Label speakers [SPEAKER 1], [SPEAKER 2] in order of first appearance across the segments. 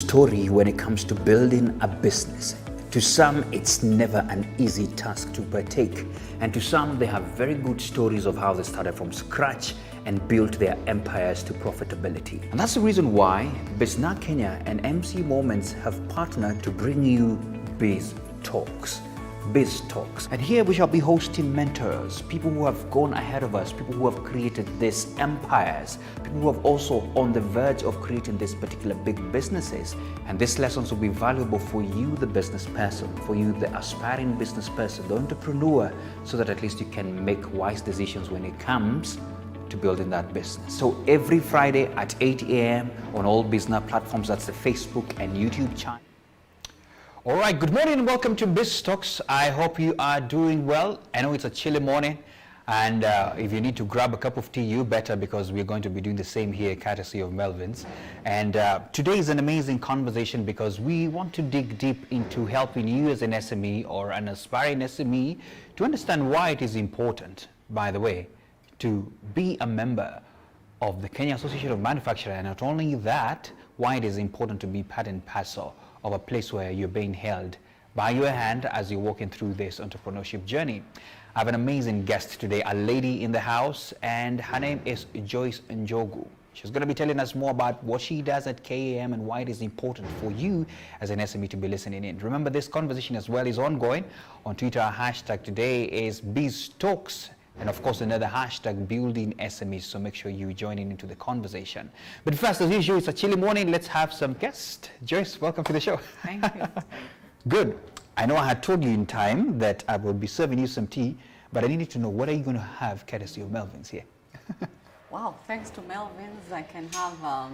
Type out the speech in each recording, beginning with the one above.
[SPEAKER 1] Story when it comes to building a business. To some, it's never an easy task to partake, and to some, they have very good stories of how they started from scratch and built their empires to profitability. And that's the reason why Bizna Kenya and MC Moments have partnered to bring you Biz Talks. Biz Talks. And here we shall be hosting mentors, people who have gone ahead of us, people who have created these empires, people who have also on the verge of creating these particular big businesses. And these lessons will be valuable for you, the business person, for you, the aspiring business person, the entrepreneur, so that at least you can make wise decisions when it comes to building that business. So every Friday at 8 a.m. on all business platforms, that's the Facebook and YouTube channel. All right, good morning and welcome to Biz Talks. I hope you are doing well. I know it's a chilly morning, and if you need to grab a cup of tea, you better, because we're going to be doing the same here, courtesy of Melvin's. And today is an amazing conversation because we want to dig deep into helping you as an SME or an aspiring SME to understand why it is important, by the way, to be a member of the Kenya Association of Manufacturers, and not only that, why it is important to be part and parcel of a place where you're being held by your hand as you're walking through this entrepreneurship journey. I have an amazing guest today, a lady in the house, and her name is Joyce Njogu. She's going to be telling us more about what she does at KAM and why it is important for you as an SME to be listening in. Remember, this conversation as well is ongoing on Twitter. Our hashtag today is BizTalks. And of course, another hashtag, building SMEs. So make sure you join into the conversation. But first, as usual, it's a chilly morning. Let's have some guests. Joyce, welcome to the show.
[SPEAKER 2] Thank you.
[SPEAKER 1] Good. I know I had told you in time that I will be serving you some tea, but I needed to know, what are you going to have courtesy of Melvin's here?
[SPEAKER 2] Wow, thanks to Melvin's, I can have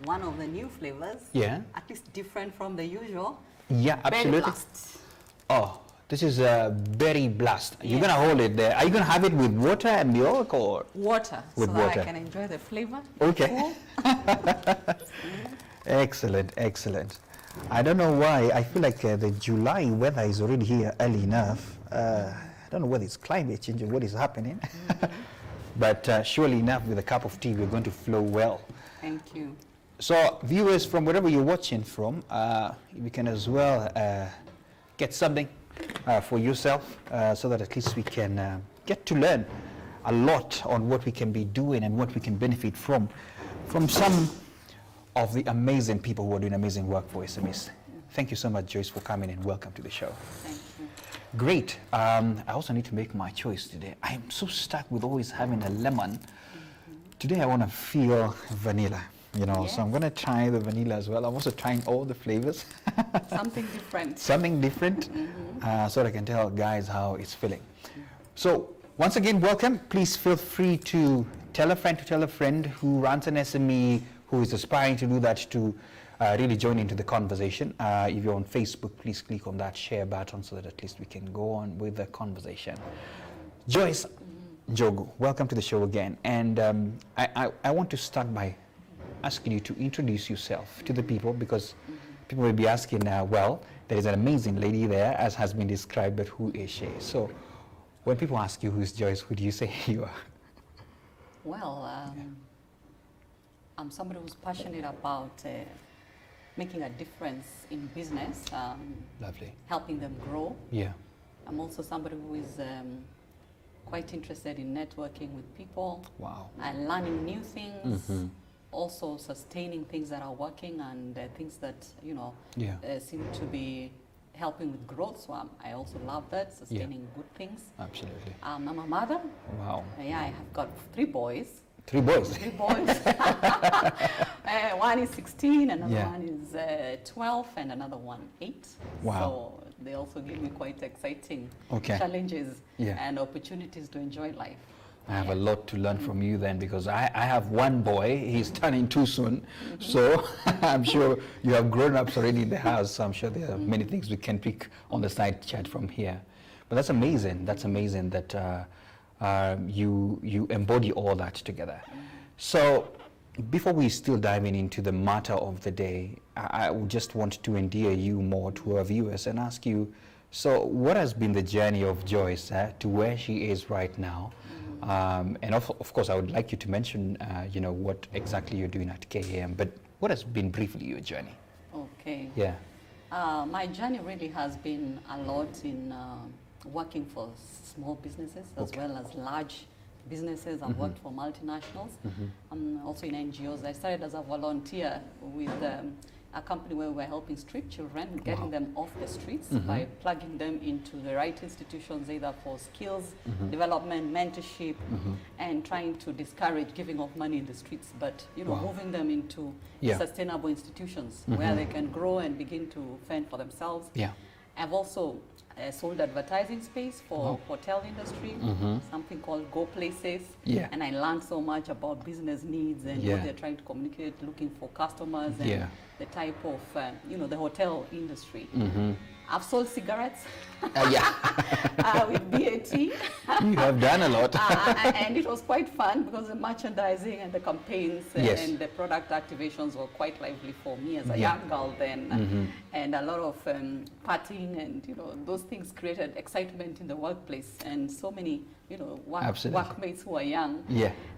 [SPEAKER 2] one of the new flavors.
[SPEAKER 1] Yeah.
[SPEAKER 2] At least different from the usual.
[SPEAKER 1] Yeah, absolutely.
[SPEAKER 2] Berry blast.
[SPEAKER 1] Oh, this is a berry blast. You're going to hold it there. Are you going to have it with water and milk, or?
[SPEAKER 2] Water,
[SPEAKER 1] with
[SPEAKER 2] so
[SPEAKER 1] water.
[SPEAKER 2] that I can enjoy the flavor.
[SPEAKER 1] Okay. Excellent, excellent. I don't know why. I feel like the July weather is already here early enough. I don't know whether it's climate change or what is happening. But surely enough, with a cup of tea, we're going to flow well.
[SPEAKER 2] Thank you.
[SPEAKER 1] So viewers, from wherever you're watching from, we can as well get something for yourself, so that at least we can get to learn a lot on what we can be doing and what we can benefit from some of the amazing people who are doing amazing work for SMEs. Thank you so much, Joyce, for coming and welcome to the show.
[SPEAKER 2] Thank you.
[SPEAKER 1] Great. I also need to make my choice today. I'm so stuck with always having a lemon. Today I want to feel vanilla.
[SPEAKER 2] Yes.
[SPEAKER 1] So I'm going to try the vanilla as well. I'm also trying all the flavors.
[SPEAKER 2] Something different.
[SPEAKER 1] Something different, so that I can tell guys how it's feeling. So once again, welcome. Please feel free to tell a friend who runs an SME, who is aspiring to do that, to really join into the conversation. If you're on Facebook, please click on that share button so that at least we can go on with the conversation. Joyce Njogu, welcome to the show again. And I want to start by asking you to introduce yourself to the people, because people will be asking, well, there is an amazing lady there, as has been described, but who is she? So when people ask you who's Joyce, who do you say you are?
[SPEAKER 2] Well, I'm somebody who's passionate about making a difference in business,
[SPEAKER 1] Lovely.
[SPEAKER 2] helping them grow.
[SPEAKER 1] Yeah.
[SPEAKER 2] I'm also somebody who is quite interested in networking with people.
[SPEAKER 1] Wow.
[SPEAKER 2] And learning new things. Also sustaining things that are working and things that, seem to be helping with growth. So I also love that, sustaining good things.
[SPEAKER 1] Absolutely.
[SPEAKER 2] I'm a mother.
[SPEAKER 1] Wow.
[SPEAKER 2] I have got 3 boys.
[SPEAKER 1] 3 boys?
[SPEAKER 2] 3 boys. One is 16, another
[SPEAKER 1] Yeah.
[SPEAKER 2] one is 12, and another one 8.
[SPEAKER 1] Wow.
[SPEAKER 2] So they also give me quite exciting challenges and opportunities to enjoy life.
[SPEAKER 1] I have a lot to learn from you then, because I have 1 boy. He's turning 2 soon. So I'm sure you have grown-ups already in the house. So I'm sure there are many things we can pick on the side chat from here. But that's amazing. That's amazing that you embody all that together. So before we still diving into the matter of the day, I would just want to endear you more to our viewers and ask you, so what has been the journey of Joyce to where she is right now? And of course, I would like you to mention, what exactly you're doing at KAM. But what has been briefly your journey?
[SPEAKER 2] Okay.
[SPEAKER 1] Yeah.
[SPEAKER 2] My journey really has been a lot in working for small businesses as well as large businesses. I've worked for multinationals, also in NGOs. I started as a volunteer with a company where we were helping street children, getting them off the streets by plugging them into the right institutions, either for skills development, mentorship, and trying to discourage giving of money in the streets, but moving them into sustainable institutions where they can grow and begin to fend for themselves. I've also sold advertising space for hotel industry, something called Go Places, and I learned so much about business needs and what they're trying to communicate, looking for customers and the type of, the hotel industry. I've sold cigarettes with BAT.
[SPEAKER 1] You have done a lot.
[SPEAKER 2] And it was quite fun because the merchandising and the campaigns and the product activations were quite lively for me as a young girl then. And a lot of partying and, those things created excitement in the workplace and so many, workmates who are young.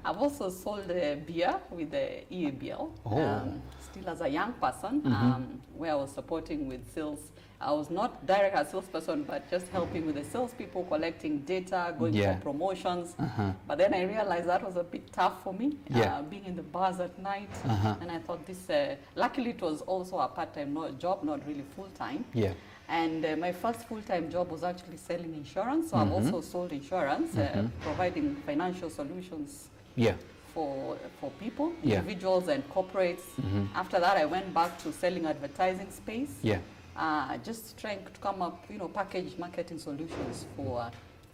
[SPEAKER 2] I've also sold beer with the EABL, still as a young person, where I was supporting with sales. I was not direct as salesperson, but just helping with the salespeople, collecting data, going for promotions. But then I realized that was a bit tough for me, being in the bars at night. And I thought this, luckily it was also a part-time job, not really full-time. And my first full-time job was actually selling insurance. So I've also sold insurance, providing financial solutions for people, individuals and corporates. After that, I went back to selling advertising space. Just trying to come up, package marketing solutions for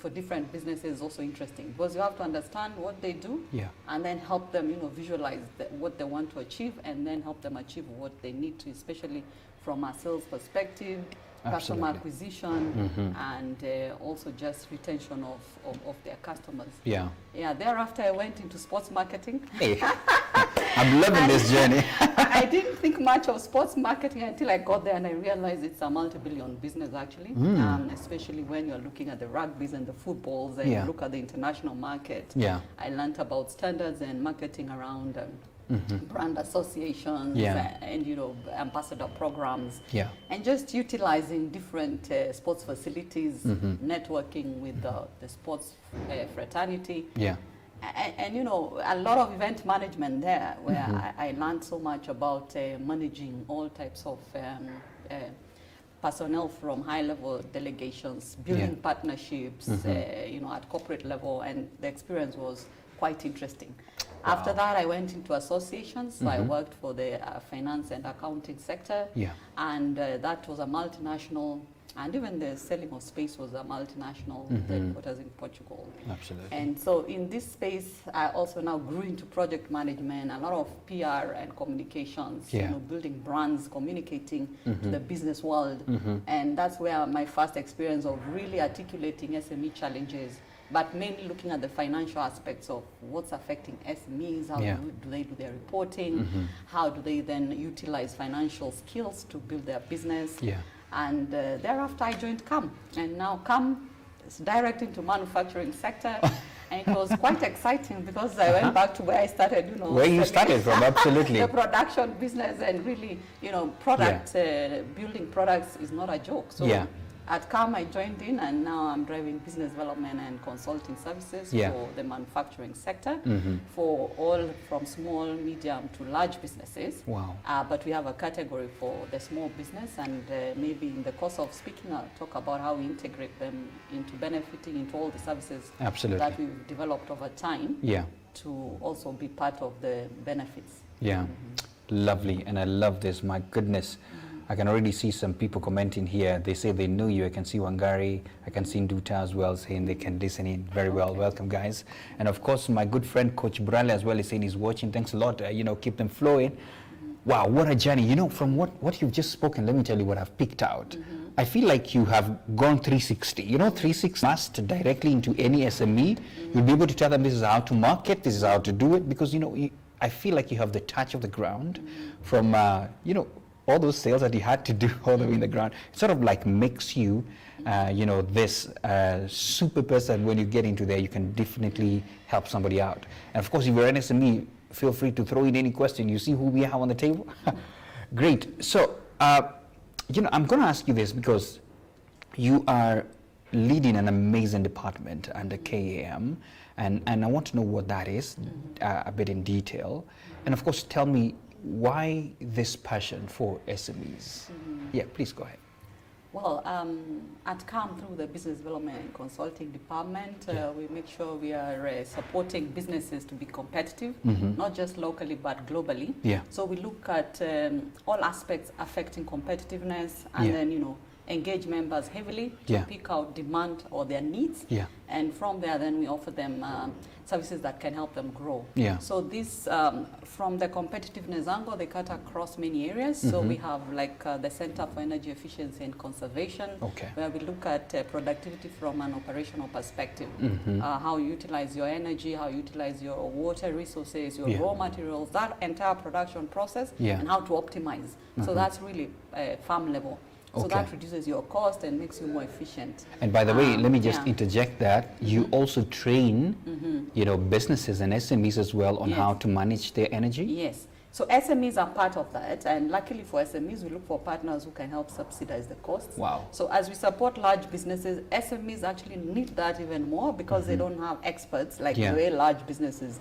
[SPEAKER 2] different businesses, also interesting because you have to understand what they do and then help them, visualize what they want to achieve and then help them achieve what they need to, especially from a sales perspective, customer acquisition, and also just retention of their customers. Thereafter I went into sports marketing.
[SPEAKER 1] I'm loving this journey.
[SPEAKER 2] I didn't think much of sports marketing until I got there and I realized it's a multi-billion business actually, especially when you're looking at the rugbies and the footballs and you look at the international market. I learned about standards and marketing around brand associations and ambassador programs and just utilizing different sports facilities, networking with the sports fraternity. And a lot of event management there where I learned so much about managing all types of personnel from high-level delegations, building partnerships, at corporate level, and the experience was quite interesting. After that, I went into associations. So I worked for the finance and accounting sector, and that was a multinational. And even the selling of space was a multinational headquarters in Portugal. And so in this space, I also now grew into project management, a lot of PR and communications, building brands, communicating to the business world. And that's where my first experience of really articulating SME challenges, but mainly looking at the financial aspects of what's affecting SMEs, how do they do their reporting, how do they then utilize financial skills to build their business. And thereafter I joined KAM, and now KAM is direct into manufacturing sector. And it was quite exciting because I went back to where I started,
[SPEAKER 1] where you started from, absolutely.
[SPEAKER 2] The production business and really, product, building products is not a joke. So at KAM I joined in and now I'm driving business development and consulting services for the manufacturing sector for all from small, medium to large businesses. But we have a category for the small business and maybe in the course of speaking I'll talk about how we integrate them into benefiting into all the services that we've developed over time to also be part of the benefits.
[SPEAKER 1] Lovely, and I love this, my goodness. I can already see some people commenting here. They say they know you. I can see Wangari. I can see Nduta as well saying they can listen in very well. Welcome, guys. And of course, my good friend Coach Brale as well is saying he's watching. Thanks a lot. Keep them flowing. Wow, what a journey. From what you've just spoken, let me tell you what I've picked out. I feel like you have gone 360. 360 must directly into any SME. You'll be able to tell them this is how to market, this is how to do it, because, I feel like you have the touch of the ground from, all those sales that you had to do all the way in the ground. It sort of like makes you, this super person. When you get into there, you can definitely help somebody out. And of course, if you're an SME, feel free to throw in any question. You see who we have on the table? Great. So, I'm going to ask you this because you are leading an amazing department under KAM, and I want to know what that is a bit in detail. And of course, tell me why this passion for SMEs. Yeah, please go ahead.
[SPEAKER 2] Well, at KAM, through the Business Development and Consulting Department, we make sure we are supporting businesses to be competitive, not just locally but globally. Yeah. So we look at all aspects affecting competitiveness, and then engage members heavily to pick out demand or their needs. Yeah. And from there, then we offer them services that can help them grow. Yeah. So this, from the competitiveness angle, they cut across many areas. So we have like the Center for Energy Efficiency and Conservation, where we look at productivity from an operational perspective. How you utilize your energy, how you utilize your water resources, your raw materials, that entire production process, and how to optimize. So that's really farm level. So that reduces your cost and makes you more efficient.
[SPEAKER 1] And by the way, let me just interject that you also train, businesses and SMEs as well on how to manage their energy.
[SPEAKER 2] Yes. So SMEs are part of that, and luckily for SMEs, we look for partners who can help subsidize the costs. Wow. So as we support large businesses, SMEs actually need that even more because they don't have experts like the way large businesses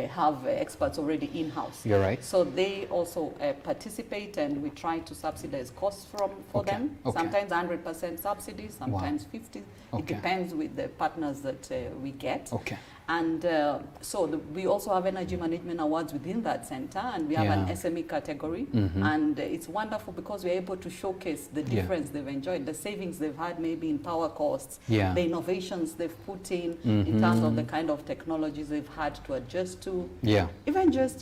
[SPEAKER 2] have experts already in-house.
[SPEAKER 1] You're right.
[SPEAKER 2] So they also participate, and we try to subsidize costs for them. Sometimes 100% subsidy, sometimes 50. It depends with the partners that we get. And we also have energy management awards within that center, and we have an SME category. And it's wonderful because we're able to showcase the difference they've enjoyed, the savings they've had maybe in power costs, the innovations they've put in terms of the kind of technologies they've had to adjust to. Even just,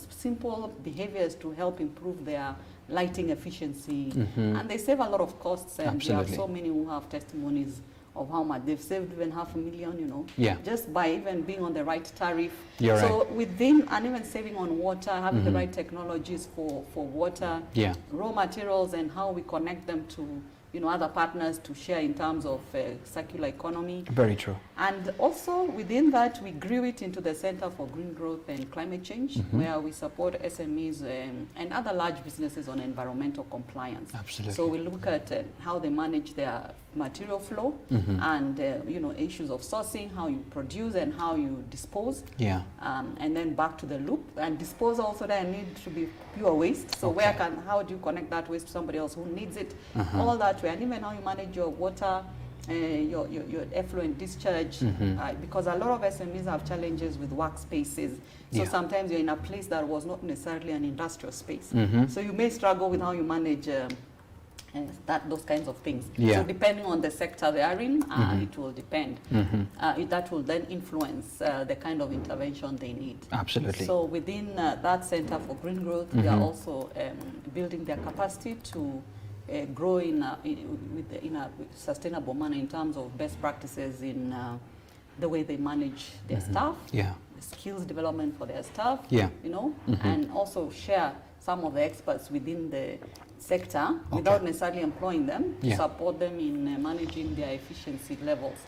[SPEAKER 2] simple behaviors to help improve their lighting efficiency. And they save a lot of costs, and we have so many who have testimonies of how much they've saved, even $500,000, just by even being on the right tariff. Within, and even saving on water, having the right technologies for water, raw materials, and how we connect them to other partners to share in terms of circular economy.
[SPEAKER 1] Very true.
[SPEAKER 2] And also within that, we grew it into the Center for Green Growth and Climate Change, where we support SMEs and other large businesses on environmental compliance.
[SPEAKER 1] Absolutely.
[SPEAKER 2] So we look at how they manage their material flow and issues of sourcing, how you produce and how you dispose. And then back to the loop. And dispose also then need to be pure waste. So how do you connect that waste to somebody else who needs it? All that way. And even how you manage your water, your effluent discharge, because a lot of SMEs have challenges with workspaces. So sometimes you're in a place that was not necessarily an industrial space. So you may struggle with how you manage those kinds of things. So depending on the sector they are in, it will depend. That will then influence the kind of intervention they need.
[SPEAKER 1] Absolutely.
[SPEAKER 2] So within that Center for Green Growth, we are also building their capacity to grow in a sustainable manner in terms of best practices in the way they manage their staff, skills development for their staff, and also share some of the experts within the sector without necessarily employing them to support them in managing their efficiency levels.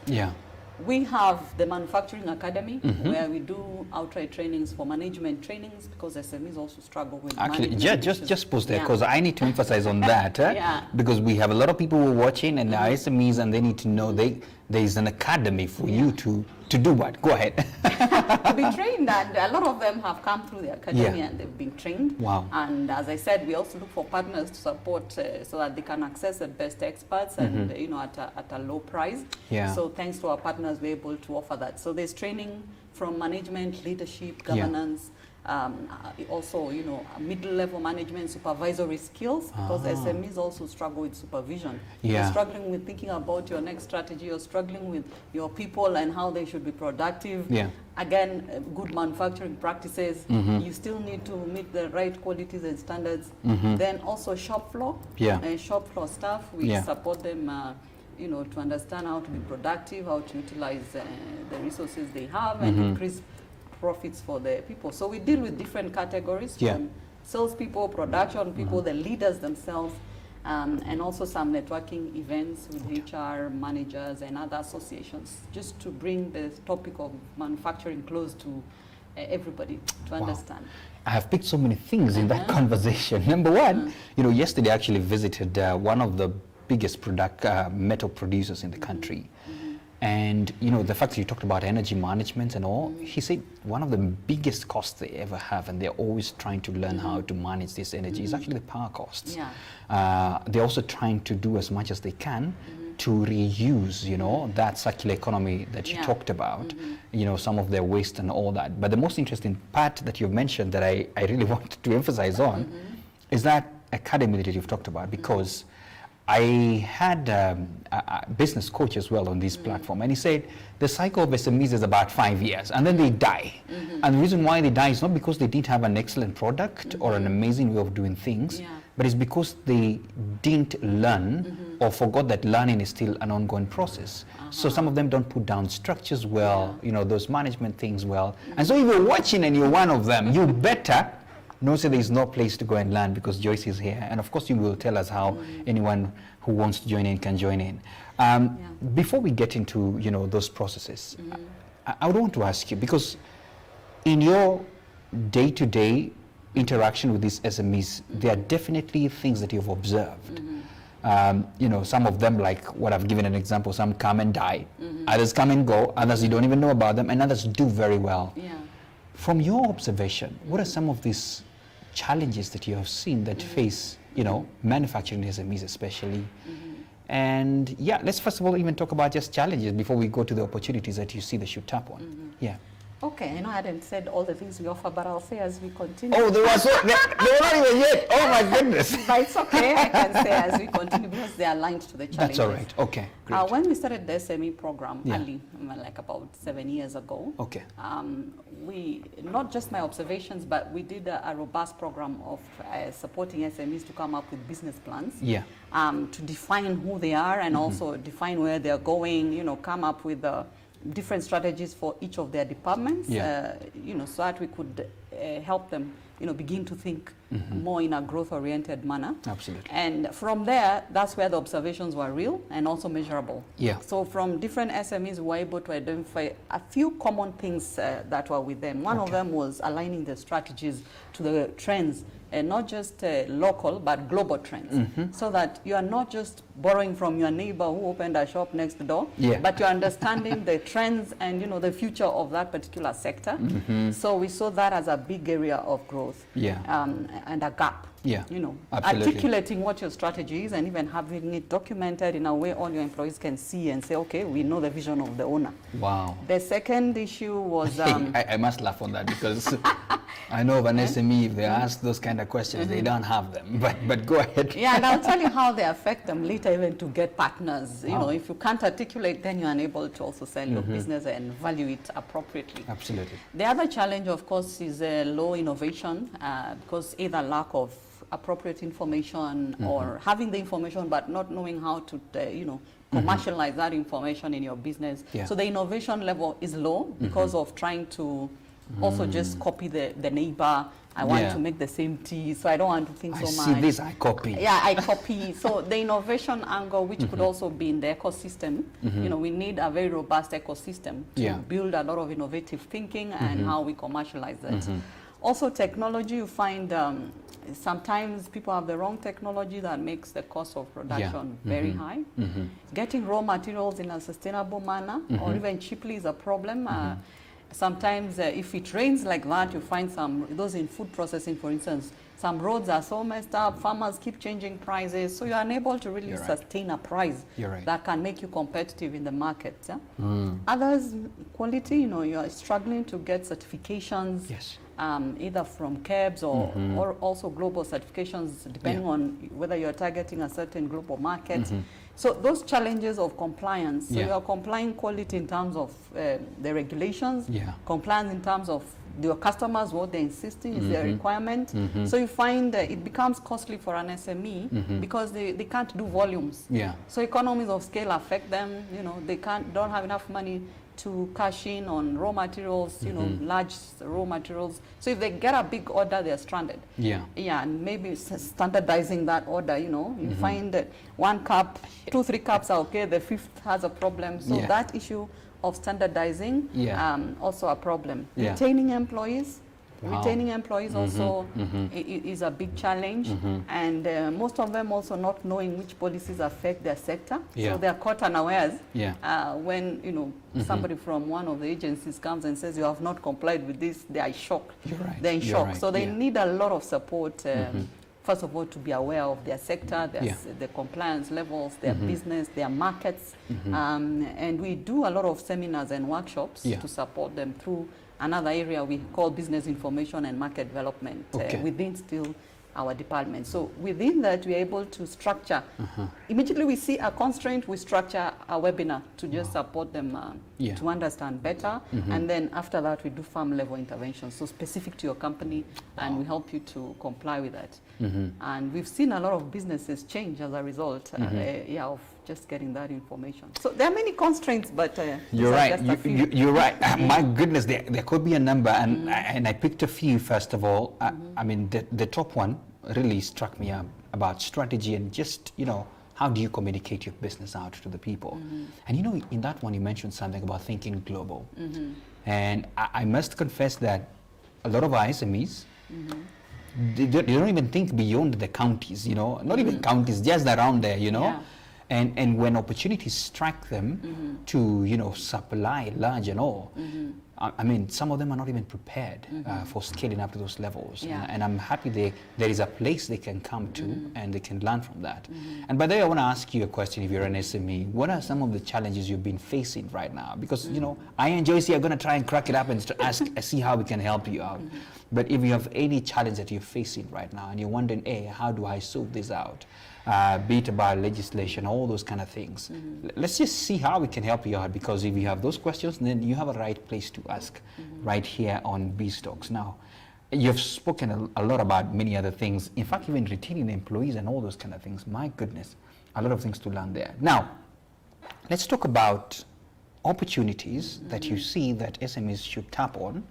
[SPEAKER 2] We have the Manufacturing Academy, where we do outright trainings for management trainings, because SMEs also struggle with management.
[SPEAKER 1] Just pause there, because I need to emphasize on that, because we have a lot of people who are watching and are SMEs, and they need to know there is an academy for you to do what? Go ahead.
[SPEAKER 2] To be trained, and a lot of them have come through the academy and they've been trained.
[SPEAKER 1] Wow.
[SPEAKER 2] And as I said, we also look for partners to support so that they can access the best experts and at a low price. So thanks to our partners, we're able to offer that. So there's training from management, leadership, governance, also middle-level management, supervisory skills, because SMEs also struggle with supervision. You're struggling with thinking about your next strategy, you're struggling with your people and how they should be productive. Again, good manufacturing practices, you still need to meet the right qualities and standards. Then also shop floor, shop floor staff, we support them to understand how to be productive, how to utilize the resources they have and increase profits for the people. So we deal with different categories, from salespeople, production people, the leaders themselves, and also some networking events with HR managers and other associations, just to bring the topic of manufacturing close to everybody to understand.
[SPEAKER 1] I have picked so many things in that conversation. Number one, yesterday I actually visited one of the biggest metal producers in the country. And the fact that you talked about energy management and all, he said one of the biggest costs they ever have, and they're always trying to learn how to manage this energy, is actually the power costs. They're also trying to do as much as they can to reuse, that circular economy that you talked about, some of their waste and all that. But the most interesting part that you've mentioned that I really want to emphasize on is that academy that you've talked about, because I had a business coach as well on this platform, and he said the cycle of SMEs is about 5 years, and then they die. And the reason why they die is not because they didn't have an excellent product or an amazing way of doing things, but it's because they didn't learn or forgot that learning is still an ongoing process. So some of them don't put down structures well, those management things well. And so if you're watching and you're one of them, you better know that there is no place to go and learn, because Joyce is here. And of course you will tell us how anyone who wants to join in can join in. Before we get into those processes, I would want to ask you, because in your day-to-day interaction with these SMEs, there are definitely things that you've observed. Some of them, like what I've given an example, some come and die, others come and go, others you don't even know about them, and others do very well. From your observation, what are some of these challenges that you have seen that face, manufacturing SMEs especially? And let's first of all even talk about just challenges before we go to the opportunities that you see they should tap on.
[SPEAKER 2] Okay, I hadn't said all the things we offer, but I'll say as we continue.
[SPEAKER 1] Oh, they were not even yet. Oh my goodness.
[SPEAKER 2] But it's okay, I can say as we continue, because they are aligned to the challenges.
[SPEAKER 1] That's all right. Okay, great.
[SPEAKER 2] When we started the SME program early, like about 7 years ago, we, not just my observations, but we did a robust program of supporting SMEs to come up with business plans, to define who they are and also define where they're going, come up with different strategies for each of their departments, so that we could help them, begin to think more in a growth-oriented manner.
[SPEAKER 1] Absolutely.
[SPEAKER 2] And from there, that's where the observations were real and also measurable. So from different SMEs, we were able to identify a few common things that were with them. One of them was aligning the strategies to the trends, and not just local, but global trends, so that you are not just borrowing from your neighbor who opened a shop next door, but you're understanding the trends and the future of that particular sector. So we saw that as a big area of growth and a gap. Articulating what your strategy is and even having it documented in a way all your employees can see and say, okay, we know the vision of the owner.
[SPEAKER 1] Wow.
[SPEAKER 2] The second issue was...
[SPEAKER 1] I must laugh on that, because I know of an SME, if they ask those kind of questions, they don't have them. But go ahead.
[SPEAKER 2] And I'll tell you how they affect them later, even to get partners. If you can't articulate, then you're unable to also sell your business and value it appropriately.
[SPEAKER 1] Absolutely.
[SPEAKER 2] The other challenge, of course, is low innovation, because either lack of appropriate information or having the information but not knowing how to, commercialize that information in your business. So the innovation level is low because of trying to also just copy the neighbor. I want to make the same tea, so I don't want to think so much.
[SPEAKER 1] I see this, I copy.
[SPEAKER 2] I copy. So the innovation angle, which could also be in the ecosystem, we need a very robust ecosystem to build a lot of innovative thinking and how we commercialize it. Also technology, you find sometimes people have the wrong technology that makes the cost of production very high. Getting raw materials in a sustainable manner or even cheaply is a problem. Sometimes if it rains like that, you find those in food processing, for instance, some roads are so messed up, farmers keep changing prices, so you're unable to really sustain a price that can make you competitive in the market. Others, quality, you're struggling to get certifications, either from KABs or also global certifications, depending on whether you're targeting a certain global market. So those challenges of compliance, so you are complying quality in terms of the regulations, compliance in terms of your customers, what they're insisting is their requirement. So you find it becomes costly for an SME because they can't do volumes. So economies of scale affect them. They don't have enough money to cash in on raw materials, large raw materials. So if they get a big order, they're stranded. And maybe standardizing that order, you find that 1 cup, 2, 3 cups are okay, the 5th has a problem. So that issue of standardizing, also a problem.
[SPEAKER 1] Yeah.
[SPEAKER 2] Retaining employees.
[SPEAKER 1] Wow.
[SPEAKER 2] Retaining employees also is a big challenge, and most of them also not knowing which policies affect their sector. So they are caught unawares when somebody from one of the agencies comes and says you have not complied with this. They are shocked. They're in shock. So they need a lot of support. First of all, to be aware of their sector, their compliance levels, their business, their markets, and we do a lot of seminars and workshops to support them through another area we call business information and market development within still our department. So within that, we are able to structure. Immediately we see a constraint, we structure a webinar to just support them to understand better. And then after that, we do farm level interventions, so specific to your company, and we help you to comply with that. And we've seen a lot of businesses change as a result of just getting that information. So there are many constraints, but
[SPEAKER 1] you're right. You're right. My goodness, there could be a number, and I picked a few. First of all, I mean, the top one really struck me about strategy and just how do you communicate your business out to the people? And in that one you mentioned something about thinking global, and I must confess that a lot of SMEs. They don't even think beyond the counties, not even counties, just around there, And when opportunities strike them to, supply large and all, I mean, some of them are not even prepared for scaling up to those levels. And I'm happy there is a place they can come to and they can learn from that. And by the way, I want to ask you a question. If you're an SME, what are some of the challenges you've been facing right now? Because, I and Joyce are going to try and crack it up and see how we can help you out. But if you have any challenge that you're facing right now and you're wondering, hey, how do I sort this out? Be it about legislation, all those kind of things. Let's just see how we can help you out, because if you have those questions, then you have a right place to ask right here on BizTalks. Now, you've spoken a lot about many other things. In fact, even retaining employees and all those kind of things. My goodness, a lot of things to learn there. Now, let's talk about opportunities that you see that SMEs should tap on.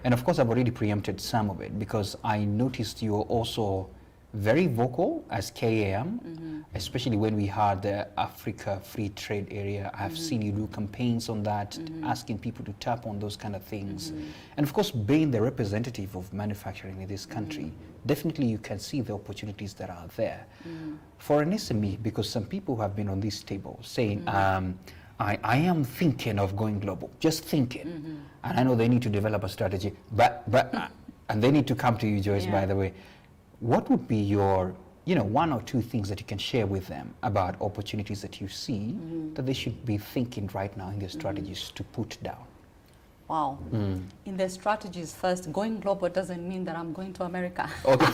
[SPEAKER 1] And of course, I've already preempted some of it, because I noticed you're also very vocal as KAM, especially when we had the Africa Free Trade Area. I've seen you do campaigns on that, asking people to tap on those kind of things. And of course, being the representative of manufacturing in this country, definitely you can see the opportunities that are there. For an SME, because some people have been on this table saying, I am thinking of going global, just thinking. And I know they need to develop a strategy, but and they need to come to you, Joyce, by the way. What would be your, one or two things that you can share with them about opportunities that you see that they should be thinking right now in their strategies to put down?
[SPEAKER 2] Wow. In their strategies, first, going global doesn't mean that I'm going to America.
[SPEAKER 1] Okay.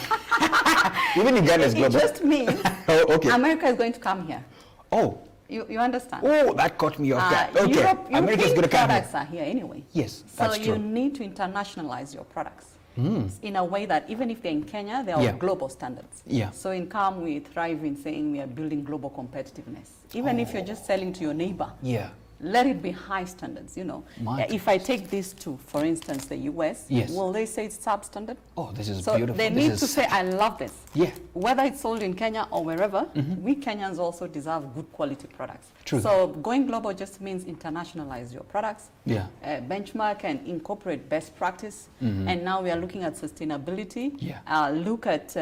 [SPEAKER 1] Even in Ghana is global.
[SPEAKER 2] It just means America is going to come here.
[SPEAKER 1] Oh.
[SPEAKER 2] You understand?
[SPEAKER 1] Oh, that caught me off guard. Okay.
[SPEAKER 2] America's going to come products are here anyway.
[SPEAKER 1] Yes, that's
[SPEAKER 2] true.
[SPEAKER 1] So
[SPEAKER 2] you need to internationalize your products. In a way that even if they're in Kenya, they are global standards. So in KAM, we thrive in saying we are building global competitiveness. Even if you're just selling to your neighbor, let it be high standards, If I take this to, for instance, the US, will they say it's substandard?
[SPEAKER 1] Oh, this is
[SPEAKER 2] so
[SPEAKER 1] beautiful.
[SPEAKER 2] They need to say, I love this. Whether it's sold in Kenya or wherever, we Kenyans also deserve good quality products.
[SPEAKER 1] True.
[SPEAKER 2] So going global just means internationalize your products, benchmark and incorporate best practice. And now we are looking at sustainability. Look at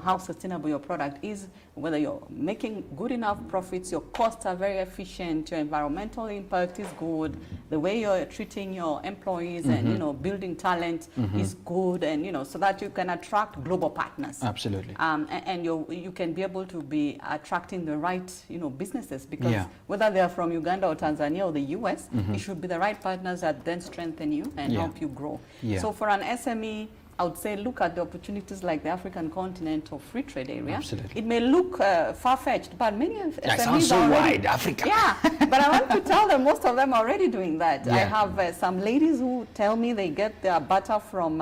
[SPEAKER 2] how sustainable your product is, whether you're making good enough profits, your costs are very efficient, your environmental impact is good, the way you're treating your employees and building talent is good, and so that you can attract global partners.
[SPEAKER 1] Absolutely.
[SPEAKER 2] And you can be able to be attracting the right businesses, because whether they are from Uganda or Tanzania or the US, it should be the right partners that then strengthen you and help you grow. So for an SME, I would say look at the opportunities like the African continent or free trade area.
[SPEAKER 1] Absolutely.
[SPEAKER 2] It may look far-fetched, but many of SMEs
[SPEAKER 1] sounds so wide, Africa.
[SPEAKER 2] But I want to tell them most of them are already doing that. I have some ladies who tell me they get their butter from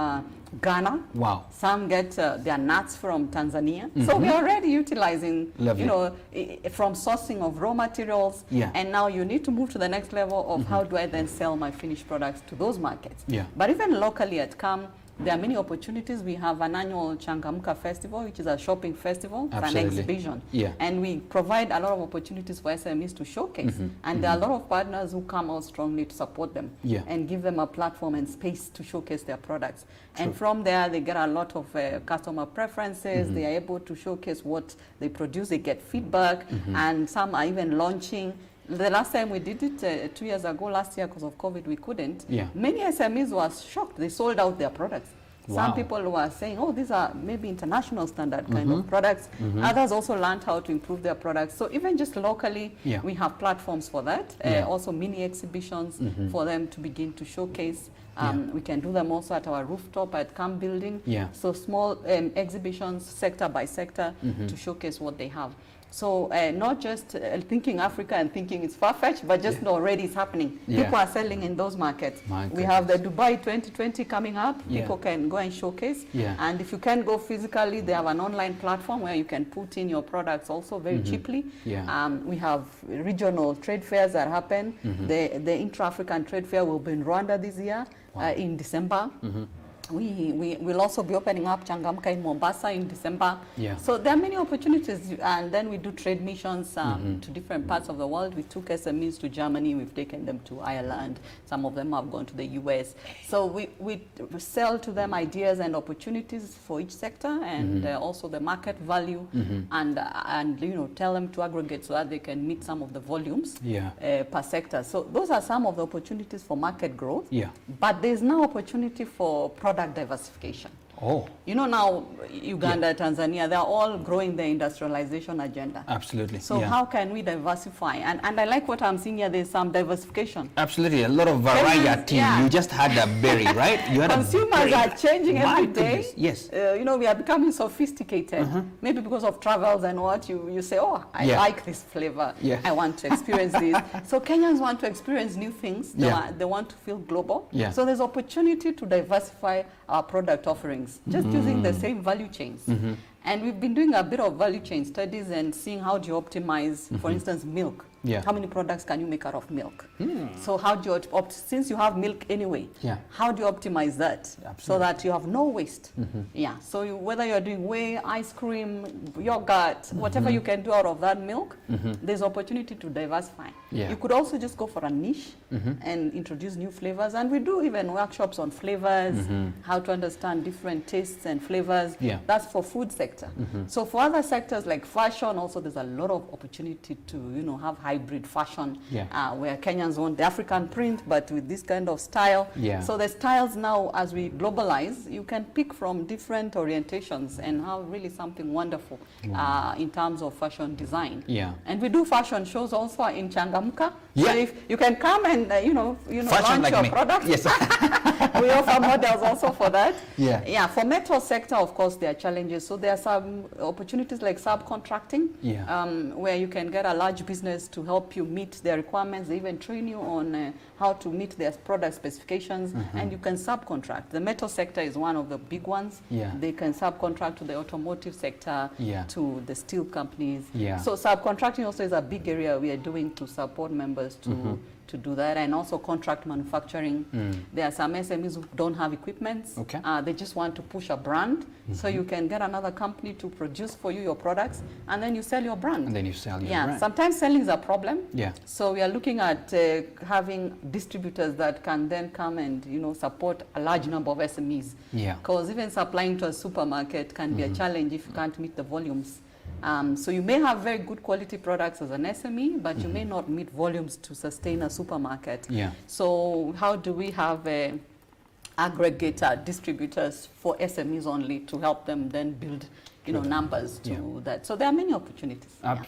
[SPEAKER 2] Ghana.
[SPEAKER 1] Wow.
[SPEAKER 2] Some get their nuts from Tanzania. So we're already utilizing, from sourcing of raw materials. And now you need to move to the next level of how do I then sell my finished products to those markets. But even locally at KAM, there are many opportunities. We have an annual Changamka Festival, which is a shopping festival. It's an exhibition. And we provide a lot of opportunities for SMEs to showcase. And there are a lot of partners who come out strongly to support them and give them a platform and space to showcase their products. And from there, they get a lot of customer preferences. They are able to showcase what they produce. They get feedback. And some are even launching. The last time we did it 2 years ago, last year, because of COVID, we couldn't. Many SMEs were shocked. They sold out their products. Some people were saying, oh, these are maybe international standard kind of products. Others also learned how to improve their products. So even just locally, we have platforms for that. Also mini exhibitions for them to begin to showcase. We can do them also at our rooftop at KAM building. So small exhibitions, sector by sector, to showcase what they have. So not just thinking Africa and thinking it's far-fetched, but just already it's happening. People are selling in those markets. We have the Dubai 2020 coming up. People can go and showcase. And if you can't go physically, they have an online platform where you can put in your products also very cheaply. We have regional trade fairs that happen. The Intra-African Trade Fair will be in Rwanda this year in December. We will also be opening up Changamka in Mombasa in December. So there are many opportunities, and then we do trade missions to different parts of the world. We took SMEs to Germany, we've taken them to Ireland, some of them have gone to the US. So we sell to them ideas and opportunities for each sector, and also the market value, and you know, tell them to aggregate so that they can meet some of the volumes per sector. So those are some of the opportunities for market growth. But there's now opportunity for product diversification. You know, now Uganda, Tanzania, they're all growing their industrialization agenda.
[SPEAKER 3] Absolutely.
[SPEAKER 2] So how can we diversify? And I like what I'm seeing here, there's some diversification.
[SPEAKER 3] Absolutely, a lot of variety. You just had a berry, right? You had
[SPEAKER 2] Consumers are changing every day.
[SPEAKER 3] Yes.
[SPEAKER 2] You know, we are becoming sophisticated. Maybe because of travels and what, you say, oh, I like this flavor. I want to experience this. So Kenyans want to experience new things. They want to feel global. So there's opportunity to diversify our product offerings, just using the same value chains. And we've been doing a bit of value chain studies and seeing how do you optimize, for instance, milk. How many products can you make out of milk? So how do you, since you have milk anyway, how do you optimize that so that you have no waste? So whether you're doing whey, ice cream, yogurt, whatever you can do out of that milk, there's opportunity to diversify. You could also just go for a niche and introduce new flavors. And we do even workshops on flavors, how to understand different tastes and flavors. That's for food sector. So for other sectors like fashion, also there's a lot of opportunity to, you know, have hybrid fashion, where Kenyans want the African print, but with this kind of style. So the styles now, as we globalize, you can pick from different orientations and have really something wonderful in terms of fashion design. And we do fashion shows also in Changamka. So if you can come and launch like your products. We offer models also for that. For metro sector, of course, there are challenges. So there are some opportunities like subcontracting, where you can get a large business to help you meet their requirements. They even train you on how to meet their product specifications, and you can subcontract. The metal sector is one of the big ones. They can subcontract to the automotive sector, to the steel companies. So subcontracting also is a big area we are doing to support members to do that, and also contract manufacturing. There are some SMEs who don't have equipment. They just want to push a brand. So you can get another company to produce for you your products, and then you sell your brand.
[SPEAKER 3] And then you sell your brand.
[SPEAKER 2] Sometimes selling is a problem. So we are looking at having distributors that can then come and, you know, support a large number of SMEs. Because even supplying to a supermarket can be a challenge if you can't meet the volumes. So you may have very good quality products as an SME, but you may not meet volumes to sustain a supermarket. So how do we have aggregator distributors for SMEs only to help them then build, you know, numbers to that? So there are many opportunities.
[SPEAKER 3] There are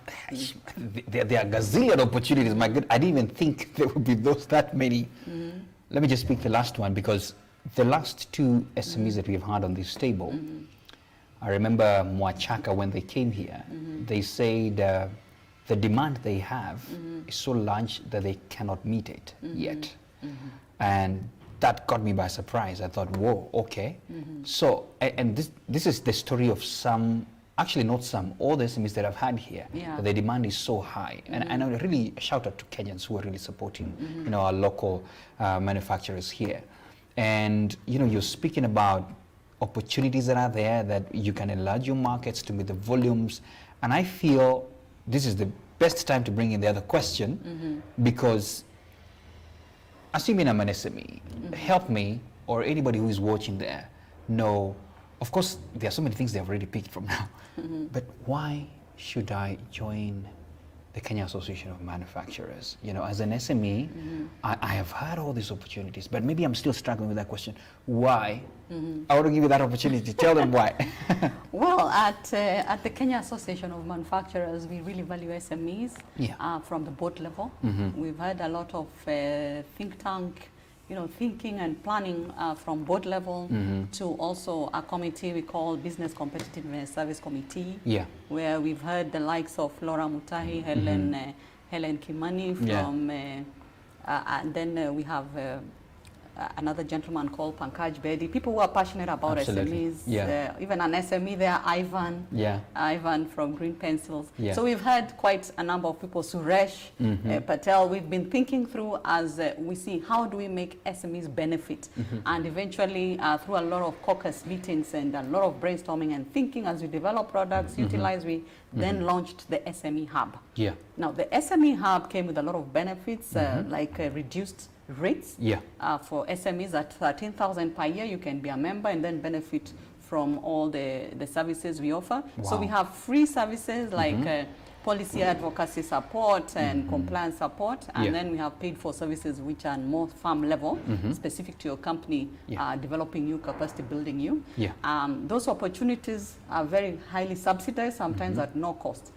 [SPEAKER 3] gazillion opportunities. My God, I didn't even think there would be that many. Let me just speak the last one, because the last two SMEs that we've had on this table, I remember Mwachaka, when they came here, they said the demand they have is so large that they cannot meet it yet. And that got me by surprise. I thought, whoa, okay. So, and this is the story of some, actually not some, all the SMEs that I've had here, the demand is so high. And I really shout out to Kenyans who are really supporting, you know, our local manufacturers here. And you're speaking about opportunities that are there, that you can enlarge your markets to meet the volumes. And I feel this is the best time to bring in the other question, because assuming I'm an SME, help me or anybody who is watching there know, of course, there are so many things they've already picked from now, but why should I join the Kenya Association of Manufacturers? As an SME, I have had all these opportunities, but maybe I'm still struggling with that question. Why? I want to give you that opportunity. Tell them why.
[SPEAKER 2] Well, at the Kenya Association of Manufacturers, we really value SMEs from the board level. We've had a lot of think tank, thinking and planning from board level to also a committee we call Business Competitiveness Service Committee, where we've heard the likes of Laura Mutahi, Helen Kimani from, and then we have another gentleman called Pankaj Bedi, people who are passionate about SMEs, even an SME there, Ivan from Green Pencils. So we've had quite a number of people, Suresh, Patel. We've been thinking through as we see how do we make SMEs benefit, and eventually through a lot of caucus meetings and a lot of brainstorming and thinking as we develop products, utilize, we then launched the SME Hub. Now the SME Hub came with a lot of benefits, like reduced rates for SMEs at 13,000 per year. You can be a member and then benefit from all the services we offer. So we have free services like policy advocacy support and compliance support, and then we have paid for services which are more firm level, specific to your company, developing you, capacity building you. Those opportunities are very highly subsidized, sometimes at no cost.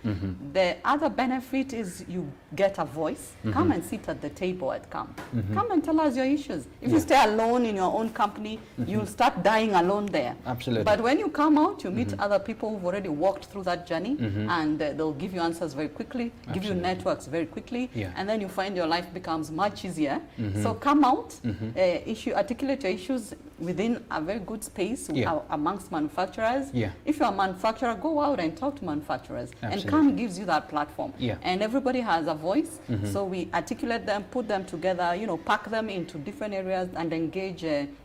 [SPEAKER 2] The other benefit is you get a voice. Come and sit at the table at KAM. Come and tell us your issues. If you stay alone in your own company, you'll start dying alone there.
[SPEAKER 3] Absolutely.
[SPEAKER 2] But when you come out, you meet other people who've already walked through that journey, and they'll give you answers very quickly, give you networks very quickly, and then you find your life becomes much easier. So come out, articulate your issues within a very good space amongst manufacturers. If you're a manufacturer, go out and talk to manufacturers. And KAM gives you that platform. And everybody has a voice, so we articulate them, put them together, pack them into different areas and engage.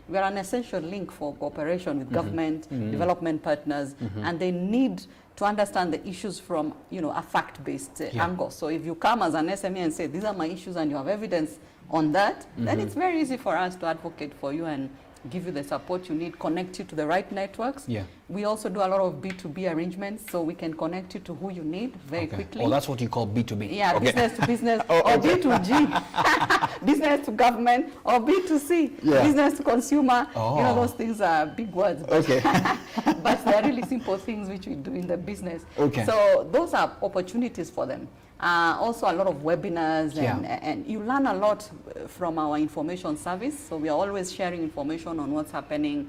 [SPEAKER 2] We are an essential link for cooperation with government, development partners, and they need to understand the issues from a fact-based angle. So if you come as an SME and say, these are my issues, and you have evidence on that, then it's very easy for us to advocate for you and give you the support you need, connect you to the right networks. We also do a lot of B2B arrangements, so we can connect you to who you need very quickly.
[SPEAKER 3] Oh, that's what you call B2B.
[SPEAKER 2] Yeah, business to business, or B2G, business to government, or B2C, business to consumer. Those things are big words. But they're really simple things which we do in the business. So those are opportunities for them. Also a lot of webinars, and you learn a lot from our information service. So we are always sharing information on what's happening.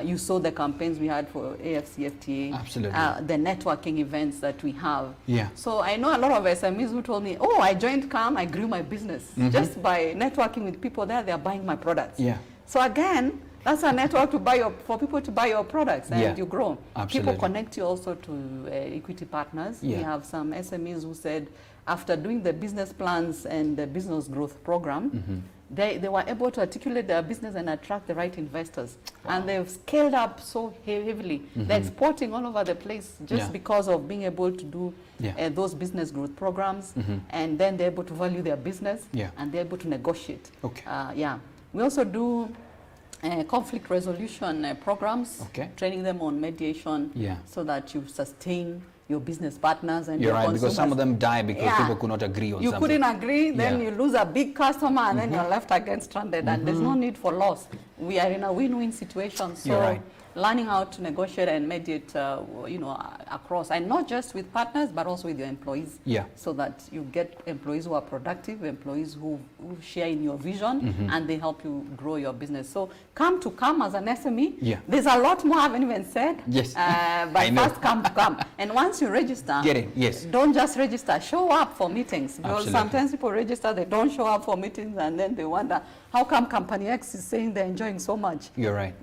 [SPEAKER 2] You saw the campaigns we had for AFCFTA, the networking events that we have. So I know a lot of SMEs who told me, oh, I joined KAM, I grew my business. Just by networking with people there, they're buying my products. So again, that's a network for people to buy your products, and you grow. People connect you also to equity partners. We have some SMEs who said, after doing the business plans and the business growth program, they were able to articulate their business and attract the right investors. And they've scaled up so heavily. They're exporting all over the place just because of being able to do those business growth programs. And then they're able to value their business and they're able to negotiate. We also do conflict resolution programs, training them on mediation so that you sustain your business partners and your consumers.
[SPEAKER 3] Because some of them die because people could not agree on something.
[SPEAKER 2] You couldn't agree, then you lose a big customer, and then you're left again stranded, and there's no need for loss. We are in a win-win situation, so learning how to negotiate and mediate, across, and not just with partners, but also with your employees, so that you get employees who are productive, employees who share in your vision, and they help you grow your business. So come to KAM as an SME. There's a lot more I haven't even said. But first come to KAM. And once you register, don't just register, show up for meetings. Because sometimes people register, they don't show up for meetings, and then they wonder, how come Company X is saying they're enjoying so much?
[SPEAKER 3] You're right.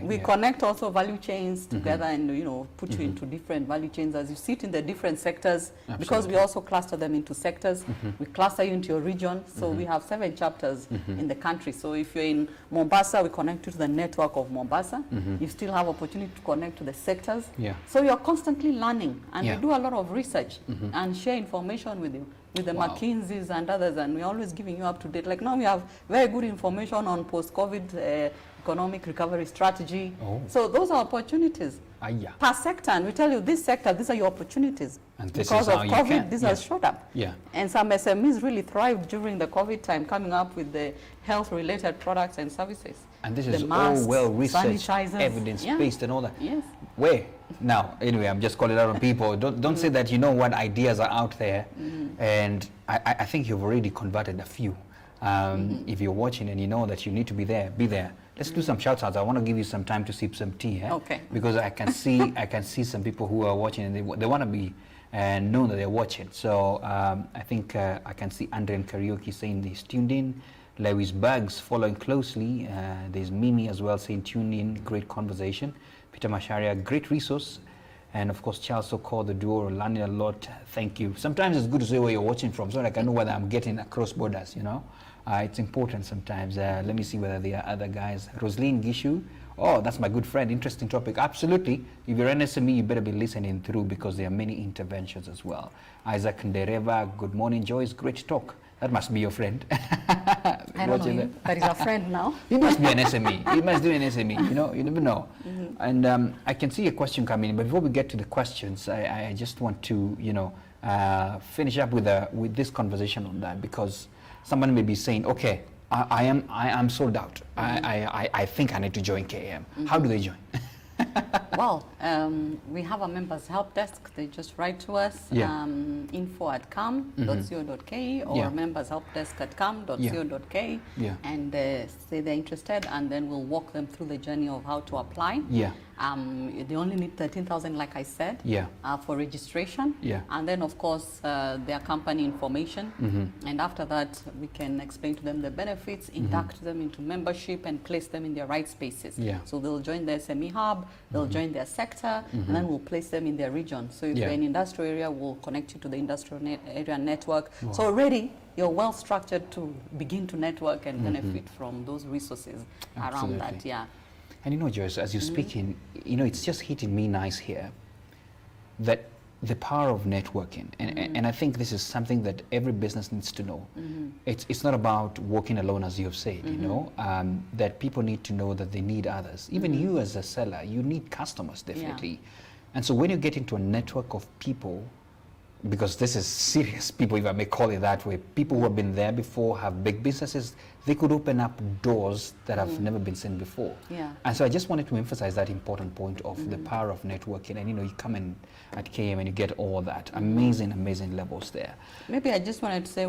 [SPEAKER 2] We connect connect also value chains together and, you know, put you into different value chains as you sit in the different sectors.
[SPEAKER 3] Absolutely.
[SPEAKER 2] Because we also cluster them into sectors. We cluster you into your region. So we have 7 chapters in the country. So if you're in Mombasa, we connect you to the network of Mombasa. You still have opportunity to connect to the sectors.
[SPEAKER 3] Yeah.
[SPEAKER 2] So you're constantly learning, and
[SPEAKER 3] Yeah.
[SPEAKER 2] we do a lot of research and share information with you, with the
[SPEAKER 3] Wow.
[SPEAKER 2] McKinseys and others, and we're always giving you up to date. Like now we have very good information on post-COVID economic recovery strategy.
[SPEAKER 3] Oh.
[SPEAKER 2] So those are opportunities
[SPEAKER 3] Yeah.
[SPEAKER 2] per sector, and we tell you this sector, these are your opportunities.
[SPEAKER 3] And this
[SPEAKER 2] because
[SPEAKER 3] is
[SPEAKER 2] of
[SPEAKER 3] how you
[SPEAKER 2] COVID,
[SPEAKER 3] can.
[SPEAKER 2] this
[SPEAKER 3] Yeah.
[SPEAKER 2] has showed up.
[SPEAKER 3] Yeah.
[SPEAKER 2] And some SMEs really thrived during the COVID time, coming up with the health-related products and services.
[SPEAKER 3] And this
[SPEAKER 2] The
[SPEAKER 3] is
[SPEAKER 2] masks,
[SPEAKER 3] all well researched,
[SPEAKER 2] sanitizers.
[SPEAKER 3] evidence-based and all that.
[SPEAKER 2] Yes.
[SPEAKER 3] Where? Now, anyway, I'm just calling out on people. Don't say that you know what ideas are out there. And I think you've already converted a few. If you're watching and you know that you need to be there, be there. Let's do some shout outs. I want to give you some time to sip some tea.
[SPEAKER 2] Okay.
[SPEAKER 3] Because I can see some people who are watching and they want to be and know that they're watching. So I think I can see Andre and Karaoke saying he's tuned in. Lewis Bugs following closely. There's Mimi as well saying tune in, great conversation. Peter Masharia, great resource. And of course, Charles Soko, the duo, learning a lot. Thank you. Sometimes it's good to say where you're watching from so that I know whether I'm getting across borders, you know. It's important sometimes. Let me see whether there are other guys. Rosaline Gishu. Oh, that's my good friend. Interesting topic. Absolutely. If you're an SME, you better be listening through because there are many interventions as well. Isaac Ndereva, good morning, Joyce. Great talk. That must be your friend.
[SPEAKER 2] I don't know him, but he's a friend now.
[SPEAKER 3] He must be an SME. He must do an SME. You know, you never know. And I can see a question coming in, but before we get to the questions, I just want to, you know, finish up with this conversation on that, because someone may be saying, okay, I am sold out. I think I need to join KAM. How do they join?
[SPEAKER 2] Well, we have a members help desk. They just write to us, info@kam.co.ke or
[SPEAKER 3] Yeah.
[SPEAKER 2] membershelpdesk@kam.co.ke,
[SPEAKER 3] Yeah.
[SPEAKER 2] and say they're interested, and then we'll walk them through the journey of how to apply.
[SPEAKER 3] Yeah.
[SPEAKER 2] They only need 13,000, like I said,
[SPEAKER 3] Yeah.
[SPEAKER 2] for registration.
[SPEAKER 3] Yeah.
[SPEAKER 2] And then, of course, their company information. And after that, we can explain to them the benefits, induct them into membership, and place them in their right spaces.
[SPEAKER 3] Yeah.
[SPEAKER 2] So they'll join the SME hub, they'll join their sector, and then we'll place them in their region. So if
[SPEAKER 3] Yeah.
[SPEAKER 2] you're in industrial area, we'll connect you to the industrial area network. So already, you're well structured to begin to network and benefit from those resources around that.
[SPEAKER 3] Absolutely.
[SPEAKER 2] Yeah.
[SPEAKER 3] And you know, Joyce, as you're speaking, you know, it's just hitting me nice here that the power of networking, and I think this is something that every business needs to know. It's not about walking alone, as you have said, you know, that people need to know that they need others. Even you as a seller, you need customers, definitely. And so when you get into a network of people, because this is serious people, if I may call it that way, people who have been there before, have big businesses, they could open up doors that have never been seen before.
[SPEAKER 2] Yeah.
[SPEAKER 3] And so I just wanted to emphasize that important point of the power of networking. And you know, you come in at KM and you get all that amazing, amazing levels there.
[SPEAKER 2] Maybe I just wanted to say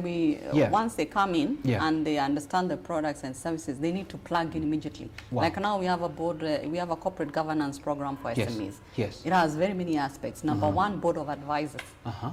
[SPEAKER 2] once they come in and they understand the products and services, they need to plug in immediately.
[SPEAKER 3] Wow.
[SPEAKER 2] Like now we have a board, we have a corporate governance program for
[SPEAKER 3] Yes.
[SPEAKER 2] SMEs.
[SPEAKER 3] Yes.
[SPEAKER 2] It has very many aspects. Number one, board of advisors.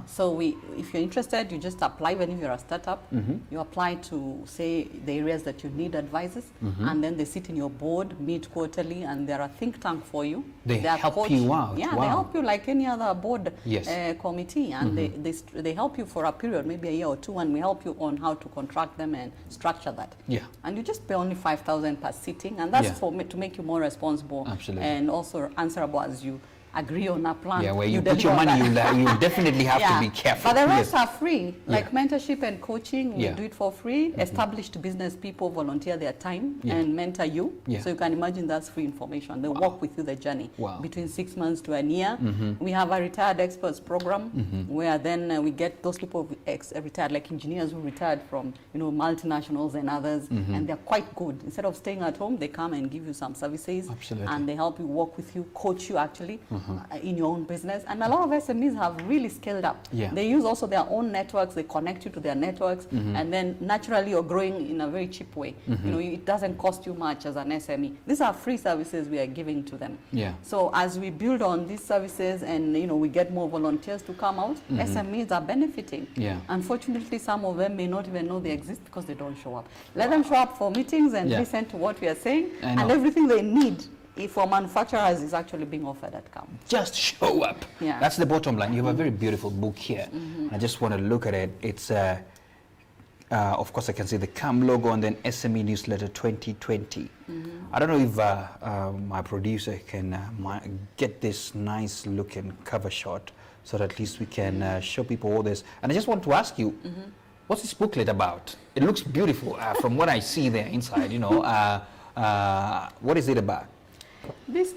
[SPEAKER 2] So if you're interested, you just apply. Even if you're a startup, you apply to say the areas that you need advisors, and then they sit in your board, meet quarterly, and they're a think tank for you.
[SPEAKER 3] They
[SPEAKER 2] are
[SPEAKER 3] help you out.
[SPEAKER 2] Yeah,
[SPEAKER 3] Wow.
[SPEAKER 2] they help you like any other board
[SPEAKER 3] Yes.
[SPEAKER 2] committee, and they help you for a period, maybe a year or two, and we help you on how to contract them and structure that.
[SPEAKER 3] Yeah.
[SPEAKER 2] And you just pay only 5,000 per sitting, and that's
[SPEAKER 3] Yeah.
[SPEAKER 2] to make you more responsible.
[SPEAKER 3] Absolutely.
[SPEAKER 2] And also answerable as you agree on a plan.
[SPEAKER 3] Yeah, where you put
[SPEAKER 2] deliver
[SPEAKER 3] your money,
[SPEAKER 2] that.
[SPEAKER 3] you definitely have to be careful.
[SPEAKER 2] But the rest
[SPEAKER 3] Yes.
[SPEAKER 2] are free, like mentorship and coaching. We
[SPEAKER 3] Yeah.
[SPEAKER 2] do it for free. Established business people volunteer their time
[SPEAKER 3] Yeah.
[SPEAKER 2] and mentor you.
[SPEAKER 3] Yeah.
[SPEAKER 2] So you can imagine that's free information. They walk with you the journey
[SPEAKER 3] Wow.
[SPEAKER 2] between 6 months to a year. We have a retired experts program where then we get those people retired, like engineers who retired from multinationals and others, and they're quite good. Instead of staying at home, they come and give you some services.
[SPEAKER 3] Absolutely.
[SPEAKER 2] And they help you, walk with you, coach you actually in your own business. And a lot of SMEs have really scaled up.
[SPEAKER 3] Yeah.
[SPEAKER 2] They use also their own networks. They connect you to their networks, and then naturally you're growing in a very cheap way. It doesn't cost you much as an SME. These are free services we are giving to them.
[SPEAKER 3] Yeah.
[SPEAKER 2] So as we build on these services and we get more volunteers to come out, SMEs are benefiting.
[SPEAKER 3] Yeah.
[SPEAKER 2] Unfortunately, some of them may not even know they exist because they don't show up. Let them show up for meetings and
[SPEAKER 3] Yeah.
[SPEAKER 2] listen to what we are saying,
[SPEAKER 3] I know.
[SPEAKER 2] and everything they need for manufacturers is actually being offered at KAM.
[SPEAKER 3] Just show up.
[SPEAKER 2] Yeah.
[SPEAKER 3] That's the bottom line. You have a very beautiful book here. I just want to look at it. It's, of course, I can see the KAM logo and then SME Newsletter 2020. I don't know if my producer can get this nice looking cover shot so that at least we can show people all this. And I just want to ask you, what's this booklet about? It looks beautiful from what I see there inside, you know. What is it about?
[SPEAKER 2] This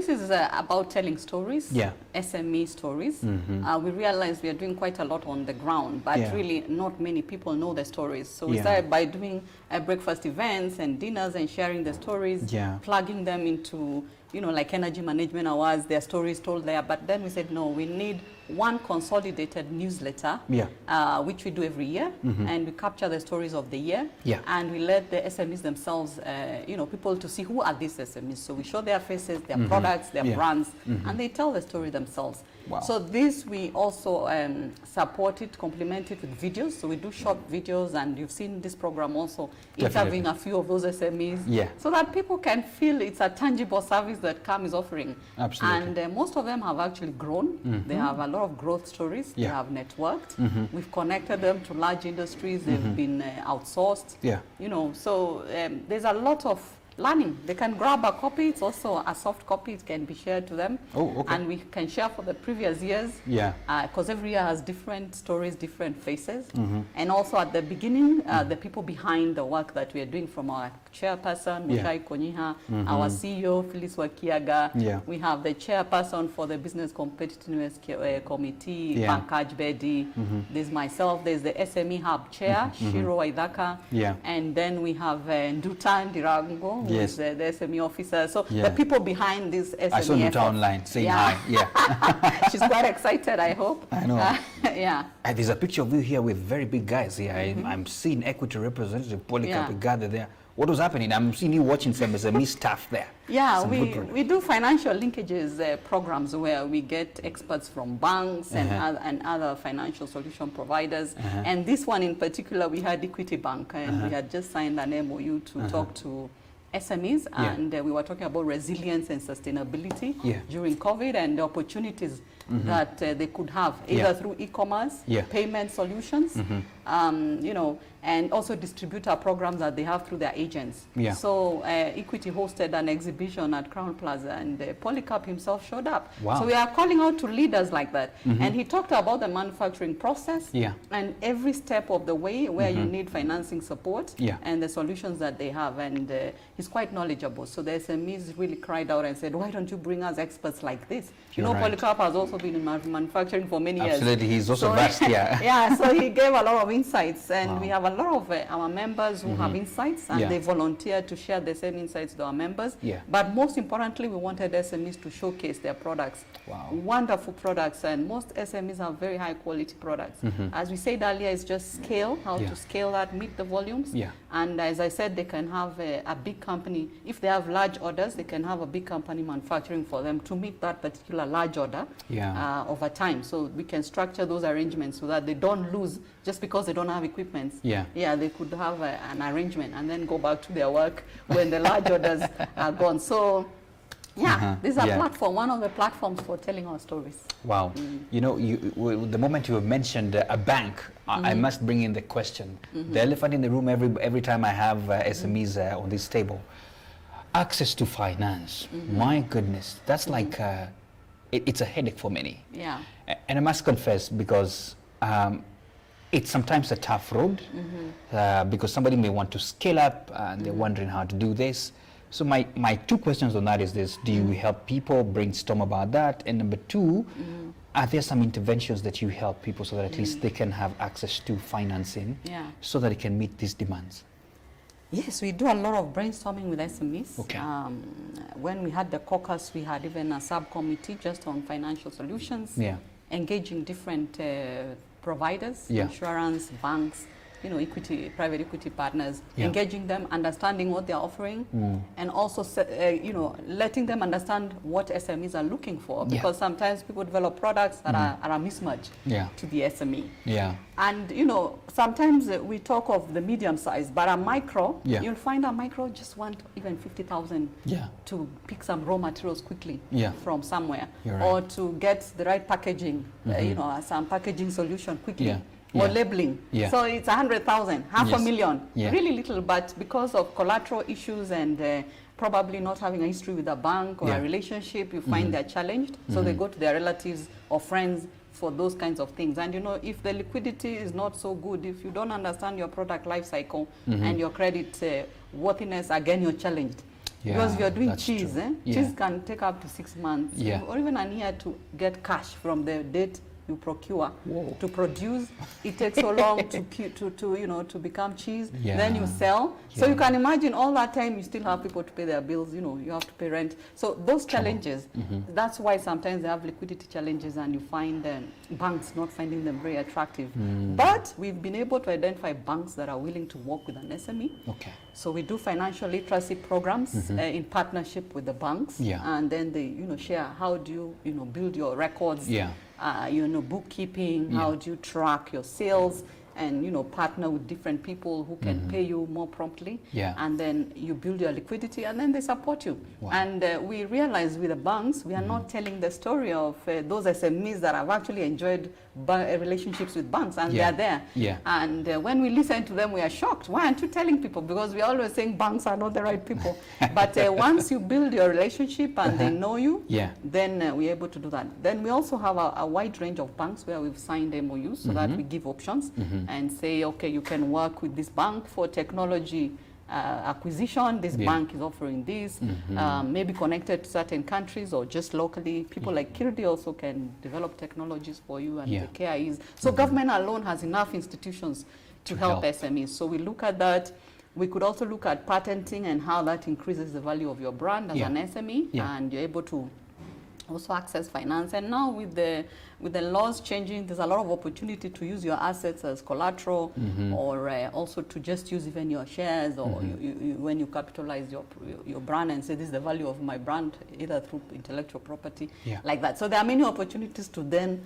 [SPEAKER 2] is about telling stories, SME stories. We realize we are doing quite a lot on the ground, but really not many people know the stories. So we started by doing breakfast events and dinners and sharing the stories, plugging them into, you know, like energy management awards, their stories told there. But then we said, no, we need one consolidated newsletter, which we do every year, and we capture the stories of the year, and we let the SMEs themselves, you know, people to see who are these SMEs. So we show their faces, their products, their brands, and they tell the story themselves.
[SPEAKER 3] Wow.
[SPEAKER 2] So this we also support it, complement it with videos. So we do short videos, and you've seen this program also interviewing a few of those SMEs, so that people can feel it's a tangible service that KAM is offering.
[SPEAKER 3] Absolutely.
[SPEAKER 2] And most of them have actually grown. They have a lot of growth stories. They have networked. We've connected them to large industries. They've been outsourced. You know, so there's a lot of learning. They can grab a copy. It's also a soft copy. It can be shared to them. And we can share for the previous years. Because every year has different stories, different faces. And also at the beginning, the people behind the work that we are doing, from our chairperson, Mushai Konyiha, our CEO, Phyllis Wakiaga. We have the chairperson for the Business Competitiveness Committee, Pankaj Bedi. There's myself. There's the SME Hub Chair, Shiro Waidaka. And then we have Nduta Ndirago, who is the SME officer. So the people behind this SME
[SPEAKER 3] I saw Nduta
[SPEAKER 2] efforts.
[SPEAKER 3] online saying hi.
[SPEAKER 2] She's quite excited, I hope.
[SPEAKER 3] I know.
[SPEAKER 2] And
[SPEAKER 3] there's a picture of you here with very big guys here. I'm seeing Equity Representative Polycarp gathered there. What was happening? I'm seeing you watching some SME stuff there.
[SPEAKER 2] We do financial linkages programs where we get experts from banks and other financial solution providers. And this one in particular, we had Equity Bank, and we had just signed an MOU to talk to SMEs, and we were talking about resilience and sustainability during COVID, and the opportunities that they could have either through e-commerce, payment solutions, you know, and also distributor programs that they have through their agents. So Equity hosted an exhibition at Crown Plaza, and Polycarp himself showed up. So we are calling out to leaders like that. And he talked about the manufacturing process and every step of the way where you need financing support and the solutions that they have. And he's quite knowledgeable. So the SMEs really cried out and said, why don't you bring us experts like this? You know, Polycarp has also been in manufacturing for many years.
[SPEAKER 3] Absolutely, he's also vast,
[SPEAKER 2] so he gave a lot of insights, and we have a lot of our members who have insights, and they volunteered to share the same insights to our members. But most importantly, we wanted SMEs to showcase their products. Wonderful products, and most SMEs have very high quality products. As we said earlier, it's just scale, how to scale that, meet the volumes. And as I said, they can have a big company. If they have large orders, they can have a big company manufacturing for them to meet that particular large order over time. So we can structure those arrangements so that they don't lose just because they don't have equipment. They could have an arrangement and then go back to their work when the large orders are gone. So this is a platform, one of the platforms for telling our stories.
[SPEAKER 3] Wow. You know, the moment you mentioned a bank, I must bring in the question. The elephant in the room every time I have SMEs on this table. Access to finance. My goodness, that's like, it's a headache for many. And I must confess, because it's sometimes a tough road, because somebody may want to scale up and they're wondering how to do this. So my two questions on that is this: do you help people brainstorm about that? And number two, are there some interventions that you help people so that at least they can have access to financing so that they can meet these demands?
[SPEAKER 2] Yes, we do a lot of brainstorming with SMEs. When we had the caucus, we had even a subcommittee just on financial solutions, engaging different providers, insurance, banks, private equity partners, engaging them, understanding what they're offering, and also, letting them understand what SMEs are looking for, because sometimes people develop products that are a mismatch to the SME.
[SPEAKER 3] Yeah.
[SPEAKER 2] And, sometimes we talk of the medium size, but a micro, you'll find a micro just want even 50,000 to pick some raw materials quickly from somewhere, or to get the right packaging, some packaging solution quickly, or labeling. So it's 100,000, half a million, really little, but because of collateral issues and probably not having a history with a bank or a relationship, you find they're challenged. So they go to their relatives or friends for those kinds of things. And if the liquidity is not so good, if you don't understand your product life cycle and your credit worthiness, again, you're challenged. Because if you're doing cheese, cheese can take up to 6 months or even a year to get cash from the date you procure to produce. It takes so long to become cheese. Then you sell. So you can imagine all that time you still have people to pay their bills. You have to pay rent. So those challenges, that's why sometimes they have liquidity challenges, and you find banks not finding them very attractive. But we've been able to identify banks that are willing to work with an SME. So we do financial literacy programs in partnership with the banks, and then they share how do you build your records, bookkeeping, how do you track your sales, and partner with different people who can pay you more promptly, and then you build your liquidity, and then they support you. And we realize with the banks, we are not telling the story of those SMEs that have actually enjoyed relationships with banks, and they are there. And when we listen to them, we are shocked. Why aren't you telling people? Because we're always saying banks are not the right people. But once you build your relationship and they know you, then we're able to do that. Then we also have a wide range of banks where we've signed MOUs so that we give options and say, okay, you can work with this bank for technology acquisition. This bank is offering this, maybe connected to certain countries or just locally. People like Kirdi also can develop technologies for you, and the KAs. So government alone has enough institutions to help SMEs. So we look at that. We could also look at patenting and how that increases the value of your brand as an SME, and you're able to also access finance. And now with the laws changing, there's a lot of opportunity to use your assets as collateral, or also to just use even your shares, or when you capitalize your brand and say this is the value of my brand, either through intellectual property, like that. So there are many opportunities to then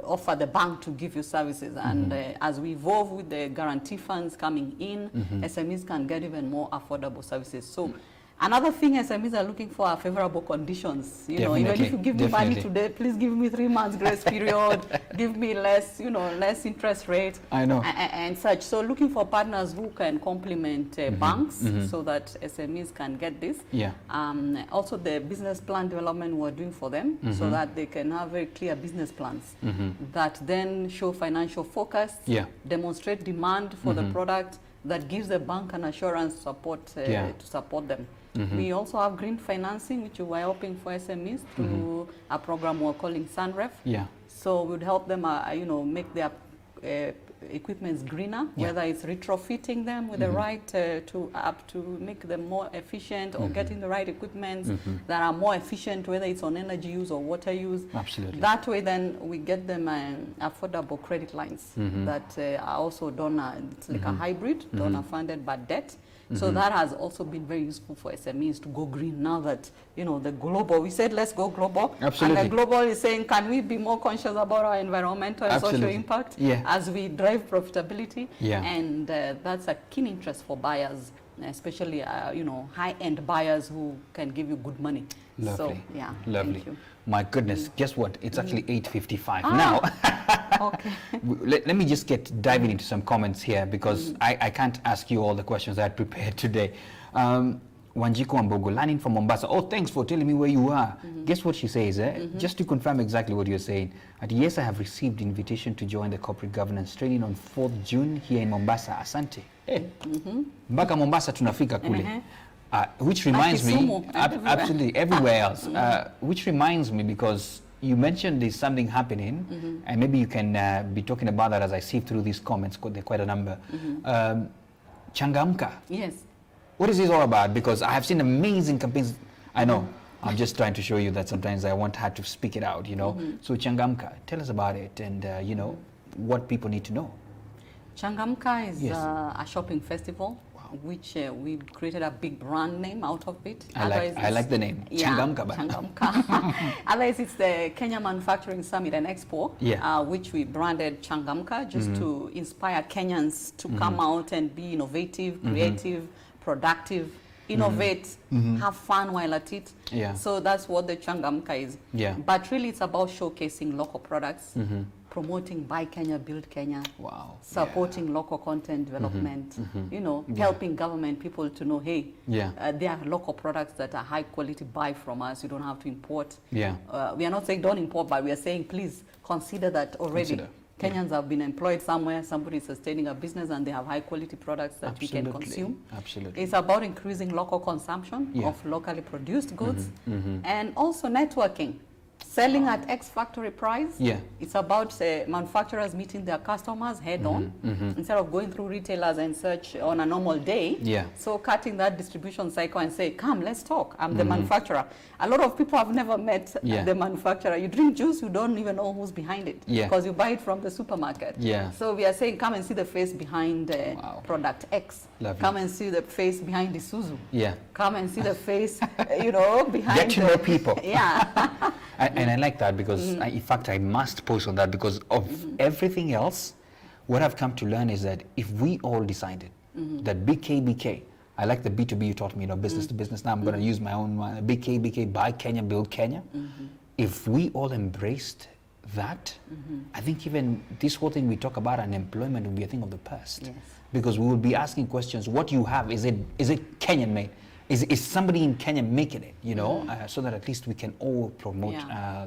[SPEAKER 2] offer the bank to give you services. And as we evolve with the guarantee funds coming in, SMEs can get even more affordable services. So another thing SMEs are looking for are favorable conditions. Even if you give me money today, please give me 3 months grace period, give me less, less interest rate. I know. And such. So looking for partners who can complement banks so that SMEs can get this. Also the business plan development we're doing for them so that they can have very clear business plans that then show financial focus, demonstrate demand for the product, that gives the bank an assurance support to support them. We also have green financing, which we're helping for SMEs through a program we're calling SunRef. So we would help them, make their equipments greener, whether it's retrofitting them with the right to make them more efficient, or getting the right equipments that are more efficient, whether it's on energy use or water use. Absolutely. That way, then we get them affordable credit lines that are also donor. It's like a hybrid, donor funded but debt. So that has also been very useful for SMEs to go green now that, the global, we said let's go global. Absolutely. And the global is saying, can we be more conscious about our environmental and social impact as we drive profitability? And that's a keen interest for buyers, especially, high-end buyers who can give you good money.
[SPEAKER 3] Lovely.
[SPEAKER 2] So,
[SPEAKER 3] lovely. Thank you. My goodness, guess what? It's actually 8:55 now.
[SPEAKER 2] Okay.
[SPEAKER 3] Let me just get diving into some comments here, because I can't ask you all the questions I had prepared today. Wanjiku Ambogo, learning from Mombasa. Oh, thanks for telling me where you are. Guess what she says, just to confirm exactly what you're saying. Yes, I have received invitation to join the corporate governance training on 4th June here in Mombasa. Asante. Mpaka Mombasa tunafika kule. Which reminds me, absolutely everywhere else, which reminds me, because you mentioned there's something happening, and maybe you can be talking about that as I sift through these comments, because there are quite a number. Changamka.
[SPEAKER 2] Yes.
[SPEAKER 3] What is this all about? Because I have seen amazing campaigns. I know, I'm just trying to show you that sometimes I want her to speak it out, So Changamka, tell us about it, and, what people need to know.
[SPEAKER 2] Changamka is
[SPEAKER 3] Yes.
[SPEAKER 2] a shopping festival, which we created a big brand name out of it.
[SPEAKER 3] I like the name.
[SPEAKER 2] Yeah,
[SPEAKER 3] Changamka.
[SPEAKER 2] Changamka. Otherwise, it's the Kenya Manufacturing Summit and Expo,
[SPEAKER 3] Yeah.
[SPEAKER 2] which we branded Changamka just to inspire Kenyans to come out and be innovative, creative, productive, innovate, have fun while at it.
[SPEAKER 3] Yeah.
[SPEAKER 2] So that's what the Changamka is.
[SPEAKER 3] Yeah.
[SPEAKER 2] But really, it's about showcasing local products, promoting Buy Kenya, Build Kenya.
[SPEAKER 3] Wow.
[SPEAKER 2] Supporting local content development, you know, helping government people to know, hey, there are local products that are high quality, buy from us, you don't have to import.
[SPEAKER 3] Yeah.
[SPEAKER 2] We are not saying don't import, but we are saying please consider that already. Kenyans have been employed somewhere, somebody is sustaining a business and they have high quality products that we can consume.
[SPEAKER 3] Absolutely.
[SPEAKER 2] It's about increasing local consumption of locally produced goods and also networking. Selling at X factory price.
[SPEAKER 3] Yeah.
[SPEAKER 2] It's about manufacturers meeting their customers head on instead of going through retailers and search on a normal day.
[SPEAKER 3] Yeah.
[SPEAKER 2] So cutting that distribution cycle and say, come, let's talk. I'm the manufacturer. A lot of people have never met the manufacturer. You drink juice, you don't even know who's behind it because you buy it from the supermarket.
[SPEAKER 3] Yeah.
[SPEAKER 2] So we are saying, come and see the face behind product X.
[SPEAKER 3] Lovely.
[SPEAKER 2] Come and see the face behind Isuzu.
[SPEAKER 3] Yeah.
[SPEAKER 2] Come and see the face, you know, behind.
[SPEAKER 3] Get to know people.
[SPEAKER 2] Yeah.
[SPEAKER 3] And I like that because, in fact, I must post on that because of everything else. What I've come to learn is that if we all decided that BK, I like the B2B you taught me, you know, business to business. Now I'm going to use my own one. BK, Buy Kenya, Build Kenya. If we all embraced that, I think even this whole thing we talk about unemployment will be a thing of the past.
[SPEAKER 2] Yes.
[SPEAKER 3] Because we will be asking questions, what you have, is it Kenyan made? Is somebody in Kenya making it, you know, so that at least we can all promote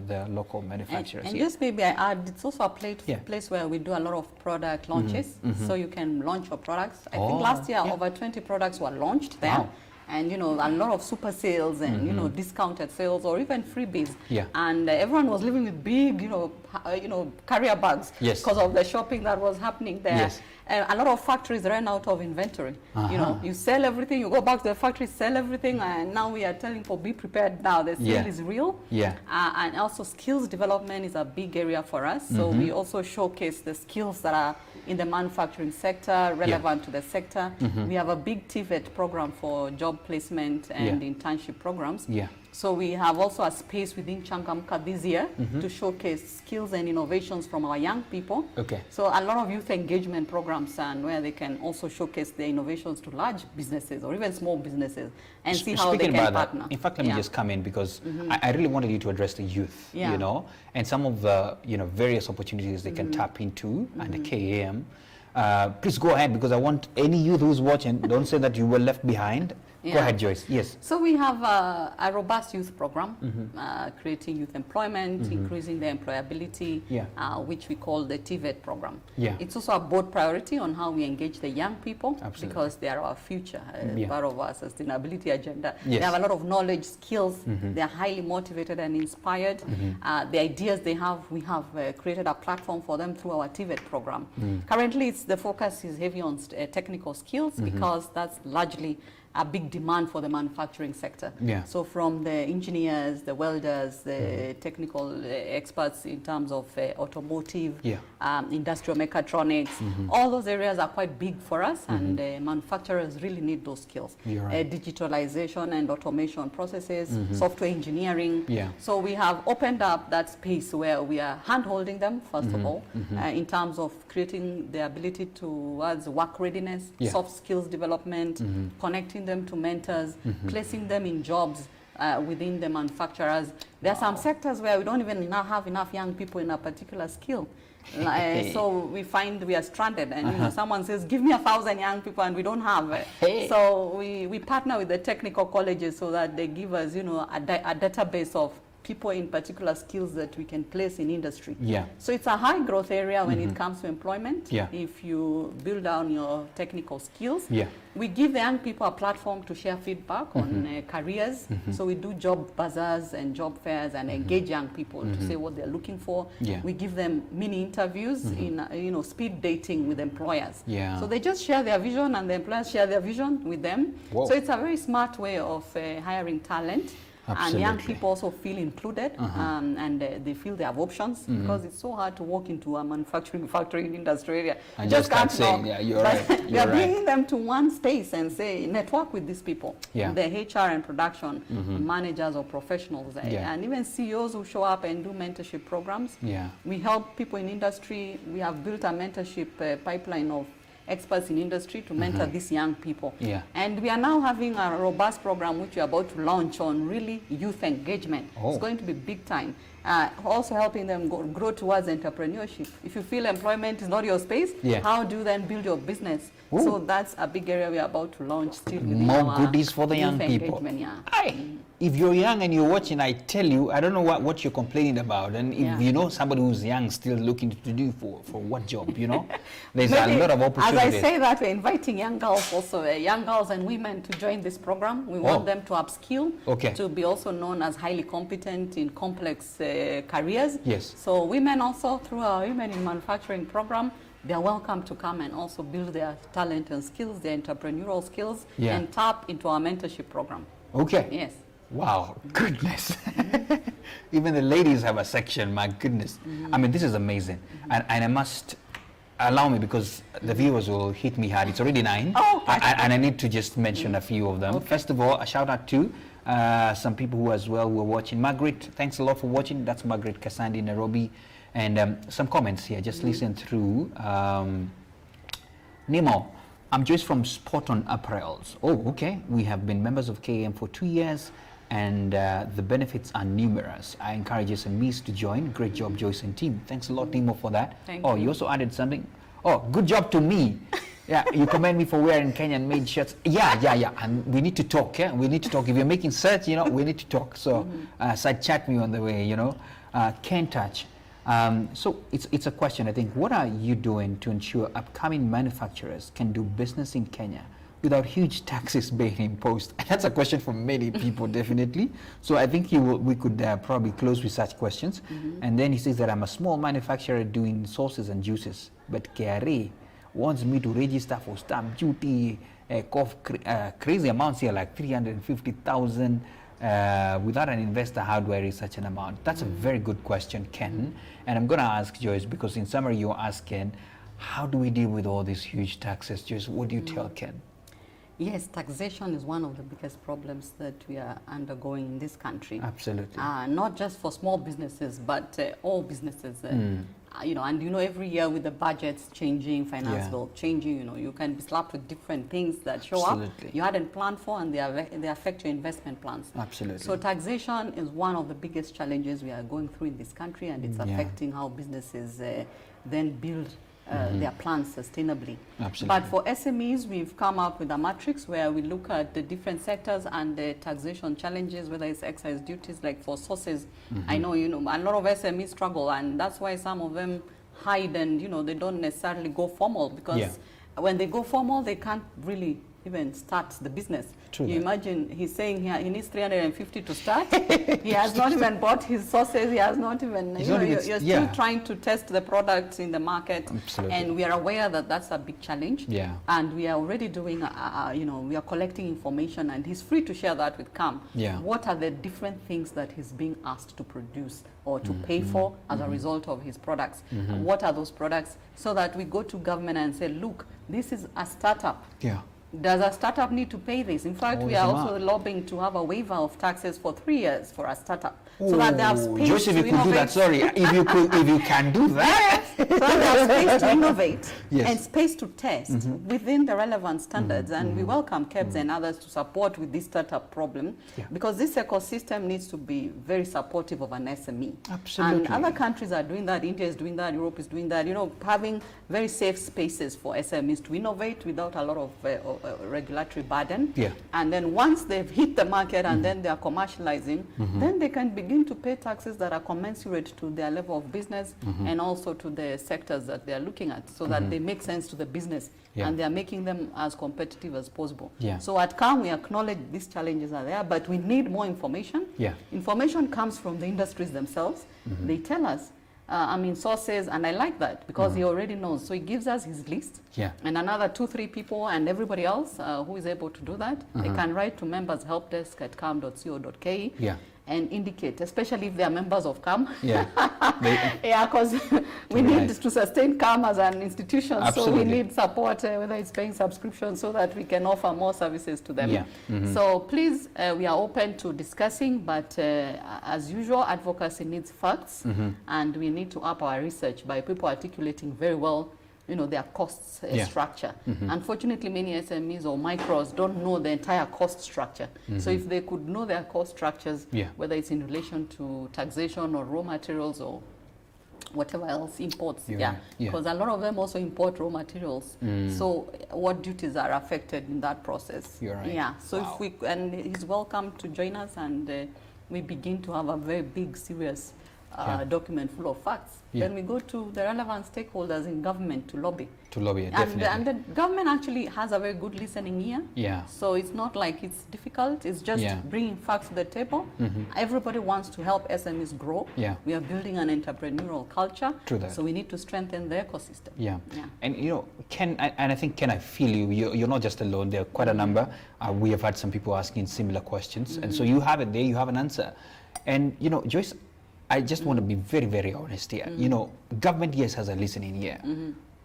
[SPEAKER 3] the local manufacturers.
[SPEAKER 2] And just maybe I add, it's also a place where we do a lot of product launches, so you can launch your products. I think last year over 20 products were launched there.
[SPEAKER 3] Wow.
[SPEAKER 2] And, you know, a lot of super sales and, you know, discounted sales or even freebies.
[SPEAKER 3] Yeah.
[SPEAKER 2] And everyone was living with big, you know, carrier bags because of the shopping that was happening there.
[SPEAKER 3] Yes.
[SPEAKER 2] And a lot of factories ran out of inventory. You know, you sell everything, you go back to the factory, sell everything, and now we are telling people, be prepared now. The sale is real.
[SPEAKER 3] Yeah.
[SPEAKER 2] And also skills development is a big area for us. So we also showcase the skills that are in the manufacturing sector, relevant to the sector. We have a big TVET program for job placement and internship programs.
[SPEAKER 3] Yeah.
[SPEAKER 2] So we have also a space within Changamka this year to showcase skills and innovations from our young people.
[SPEAKER 3] Okay.
[SPEAKER 2] So a lot of youth engagement programs and where they can also showcase their innovations to large businesses or even small businesses and see how they can partner.
[SPEAKER 3] In fact, let me just come in because I really wanted you to address the youth, you know, and some of the, you know, various opportunities they can tap into under KAM. Please go ahead because I want any youth who's watching, don't say that you were left behind. Go ahead, Joyce. Yes.
[SPEAKER 2] So we have a robust youth program, creating youth employment, increasing their employability, which we call the TVET program. It's also a board priority on how we engage the young people because they are our future, part of our sustainability agenda. They have a lot of knowledge, skills. They are highly motivated and inspired. The ideas they have, we have created a platform for them through our TVET program. Currently, the focus is heavy on technical skills because that's largely a big demand for the manufacturing sector. So from the engineers, the welders, the technical experts in terms of automotive, industrial mechatronics, all those areas are quite big for us and manufacturers really need those skills. Digitalization and automation processes, software engineering. So we have opened up that space where we are hand-holding them, first of all, in terms of creating the ability towards work readiness, soft skills development, connecting them to mentors, placing them in jobs within the manufacturers. There are some sectors where we don't even have enough young people in a particular skill. So we find we are stranded and you know, someone says, give me 1,000 young people and we don't have. So we partner with the technical colleges so that they give us, you know, a database of people in particular skills that we can place in industry. So it's a high growth area when it comes to employment. If you build down your technical skills, we give the young people a platform to share feedback on careers. So we do job bazaars and job fairs and engage young people to say what they're looking for. We give them mini interviews in, you know, speed dating with employers. So they just share their vision and the employers share their vision with them. So it's a very smart way of hiring talent. And young people also feel included, and they feel they have options, because it's so hard to walk into a manufacturing factory in industry area.
[SPEAKER 3] And just can't say, yeah, you're right.
[SPEAKER 2] We are bringing them to one space and say, network with these people,
[SPEAKER 3] yeah.
[SPEAKER 2] the HR and production managers or professionals, and even CEOs who show up and do mentorship programs.
[SPEAKER 3] Yeah.
[SPEAKER 2] We help people in industry. We have built a mentorship pipeline of experts in industry to mentor these young people.
[SPEAKER 3] Yeah.
[SPEAKER 2] And we are now having a robust program which we are about to launch on really youth engagement.
[SPEAKER 3] Oh.
[SPEAKER 2] It's going to be big time. Also helping them grow towards entrepreneurship. If you feel employment is not your space, how do you then build your business? Ooh. So that's a big area we are about to launch still.
[SPEAKER 3] More goodies for the young people. If you're young and you're watching, I tell you, I don't know what you're complaining about. And if you know somebody who's young still looking to do for what job, you know, there's a lot of opportunities.
[SPEAKER 2] As I say that, we're inviting young girls also, young girls and women to join this program. We want them to upskill, to be also known as highly competent in complex careers.
[SPEAKER 3] Yes.
[SPEAKER 2] So women also, through our Women in Manufacturing program, they are welcome to come and also build their talent and skills, their entrepreneurial skills, and tap into our mentorship program.
[SPEAKER 3] Okay.
[SPEAKER 2] Yes.
[SPEAKER 3] Wow, goodness. Even the ladies have a section, my goodness. I mean, this is amazing. And I must allow me, because the viewers will hit me hard. It's already 9. Oh, okay. And I need to just mention a few of them. Okay. First of all, a shout out to some people who as well were watching. Margaret, thanks a lot for watching. That's Margaret Kasandi, Nairobi. And some comments here, just listen through. Nemo, I'm Joyce from Spot On Apparels. Oh, okay. We have been members of KAM for 2 years, and the benefits are numerous. I encourage SMEs to join. Great job, Joyce and team. Thanks a lot, Nemo, for that.
[SPEAKER 2] Thank you.
[SPEAKER 3] You also added something. Oh, good job to me. Yeah, you commend me for wearing Kenyan-made shirts. Yeah. And we need to talk, yeah? We need to talk. If you're making search, you know, we need to talk. So, side chat me on the way, you know. Can't touch. So it's a question, I think. What are you doing to ensure upcoming manufacturers can do business in Kenya without huge taxes being imposed? And that's a question for many people, definitely. So I think we could probably close with such questions. And then he says that I'm a small manufacturer doing sauces and juices, but KRA wants me to register for stamp duty, crazy amounts here, like 350,000. Without an investor, how do I raise such an amount? That's a very good question, Ken. And I'm going to ask Joyce, because in summary you're asking, how do we deal with all these huge taxes? Joyce, what do you tell Ken?
[SPEAKER 2] Yes, taxation is one of the biggest problems that we are undergoing in this country.
[SPEAKER 3] Absolutely.
[SPEAKER 2] Not just for small businesses, but all businesses. You know, and you know, every year with the budgets changing, finance bill changing, you know, you can be slapped with different things that show up you hadn't planned for, and they affect your investment plans.
[SPEAKER 3] Absolutely.
[SPEAKER 2] So taxation is one of the biggest challenges we are going through in this country, and it's affecting how businesses then build their plans sustainably.
[SPEAKER 3] Absolutely.
[SPEAKER 2] But for SMEs, we've come up with a matrix where we look at the different sectors and the taxation challenges, whether it's excise duties, like for sauces. I know, you know, a lot of SMEs struggle, and that's why some of them hide, and, you know, they don't necessarily go formal, because when they go formal, they can't really even start the business.
[SPEAKER 3] True.
[SPEAKER 2] You imagine, he's saying here he needs 350 to start. He has not even bought his sauces. He has not even, you're still trying to test the products in the market.
[SPEAKER 3] Absolutely.
[SPEAKER 2] And we are aware that that's a big challenge.
[SPEAKER 3] Yeah.
[SPEAKER 2] And we are already doing, you know, we are collecting information, and he's free to share that with KAM.
[SPEAKER 3] Yeah.
[SPEAKER 2] What are the different things that he's being asked to produce or to pay for as a result of his products? And what are those products? So that we go to government and say, look, this is a startup.
[SPEAKER 3] Yeah.
[SPEAKER 2] Does a startup need to pay this? In fact, we are also lobbying to have a waiver of taxes for 3 years for a startup, so that they have space
[SPEAKER 3] Joyce, if
[SPEAKER 2] to
[SPEAKER 3] you could do that, sorry, if you can do that.
[SPEAKER 2] so that they have space to innovate and space to test within the relevant standards. And we welcome KEBS and others to support with this startup problem, because this ecosystem needs to be very supportive of an SME.
[SPEAKER 3] Absolutely.
[SPEAKER 2] And other countries are doing that. India is doing that. Europe is doing that. You know, having very safe spaces for SMEs to innovate without a lot of regulatory burden.
[SPEAKER 3] Yeah.
[SPEAKER 2] And then once they've hit the market and then they are commercializing, then they can begin to pay taxes that are commensurate to their level of business and also to the sectors that they are looking at, so that they make sense to the business and they are making them as competitive as possible.
[SPEAKER 3] Yeah.
[SPEAKER 2] So at KAM, we acknowledge these challenges are there, but we need more information.
[SPEAKER 3] Yeah.
[SPEAKER 2] Information comes from the industries themselves. They tell us sources, and I like that because he already knows. So he gives us his list, and another 2-3 people, and everybody else who is able to do that, they can write to members@kam.co.ke. And indicate, especially if they are members of KAM. Because we need to sustain KAM as an institution.
[SPEAKER 3] Absolutely.
[SPEAKER 2] So we need support, whether it's paying subscription, so that we can offer more services to them. So please, we are open to discussing, but as usual, advocacy needs facts, and we need to up our research by people articulating very well their costs structure. Unfortunately, many SMEs or micros don't know the entire cost structure. So if they could know their cost structures, whether it's in relation to taxation or raw materials or whatever else, imports, because a lot of them also import raw materials. So what duties are affected in that process?
[SPEAKER 3] You're right.
[SPEAKER 2] So if we, and he's welcome to join us, and we begin to have a very big, serious document full of facts. Then we go to the relevant stakeholders in government to lobby.
[SPEAKER 3] Definitely.
[SPEAKER 2] And the government actually has a very good listening ear. So it's not like it's difficult. It's just bringing facts to the table. Everybody wants to help SMEs grow. We are building an entrepreneurial culture.
[SPEAKER 3] True that.
[SPEAKER 2] So we need to strengthen the ecosystem.
[SPEAKER 3] And Ken, and I think, Ken, I feel you're not just alone. There are quite a number. We have had some people asking similar questions. And so you have it there, you have an answer. And Joyce, I just want to be very, very honest here. Government, yes, has a listening ear.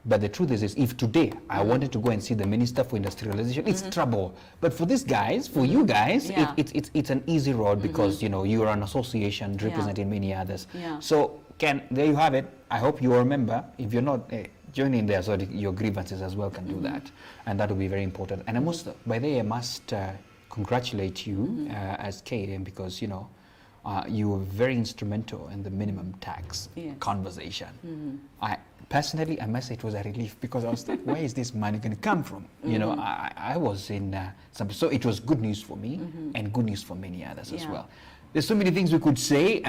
[SPEAKER 3] But the truth is if today I wanted to go and see the Minister for Industrialization, it's trouble. But for these guys, for you guys, it's an easy road because, you're an association representing many others. So, Ken, there you have it. I hope you remember. If you're not joining there, so your grievances as well can do that. And that will be very important. And I must congratulate you as KAM because, you were very instrumental in the minimum tax conversation. I personally, I must say it was a relief because I was like, where is this money going to come from? I was in so it was good news for me and good news for many others as well. There's so many things we could say,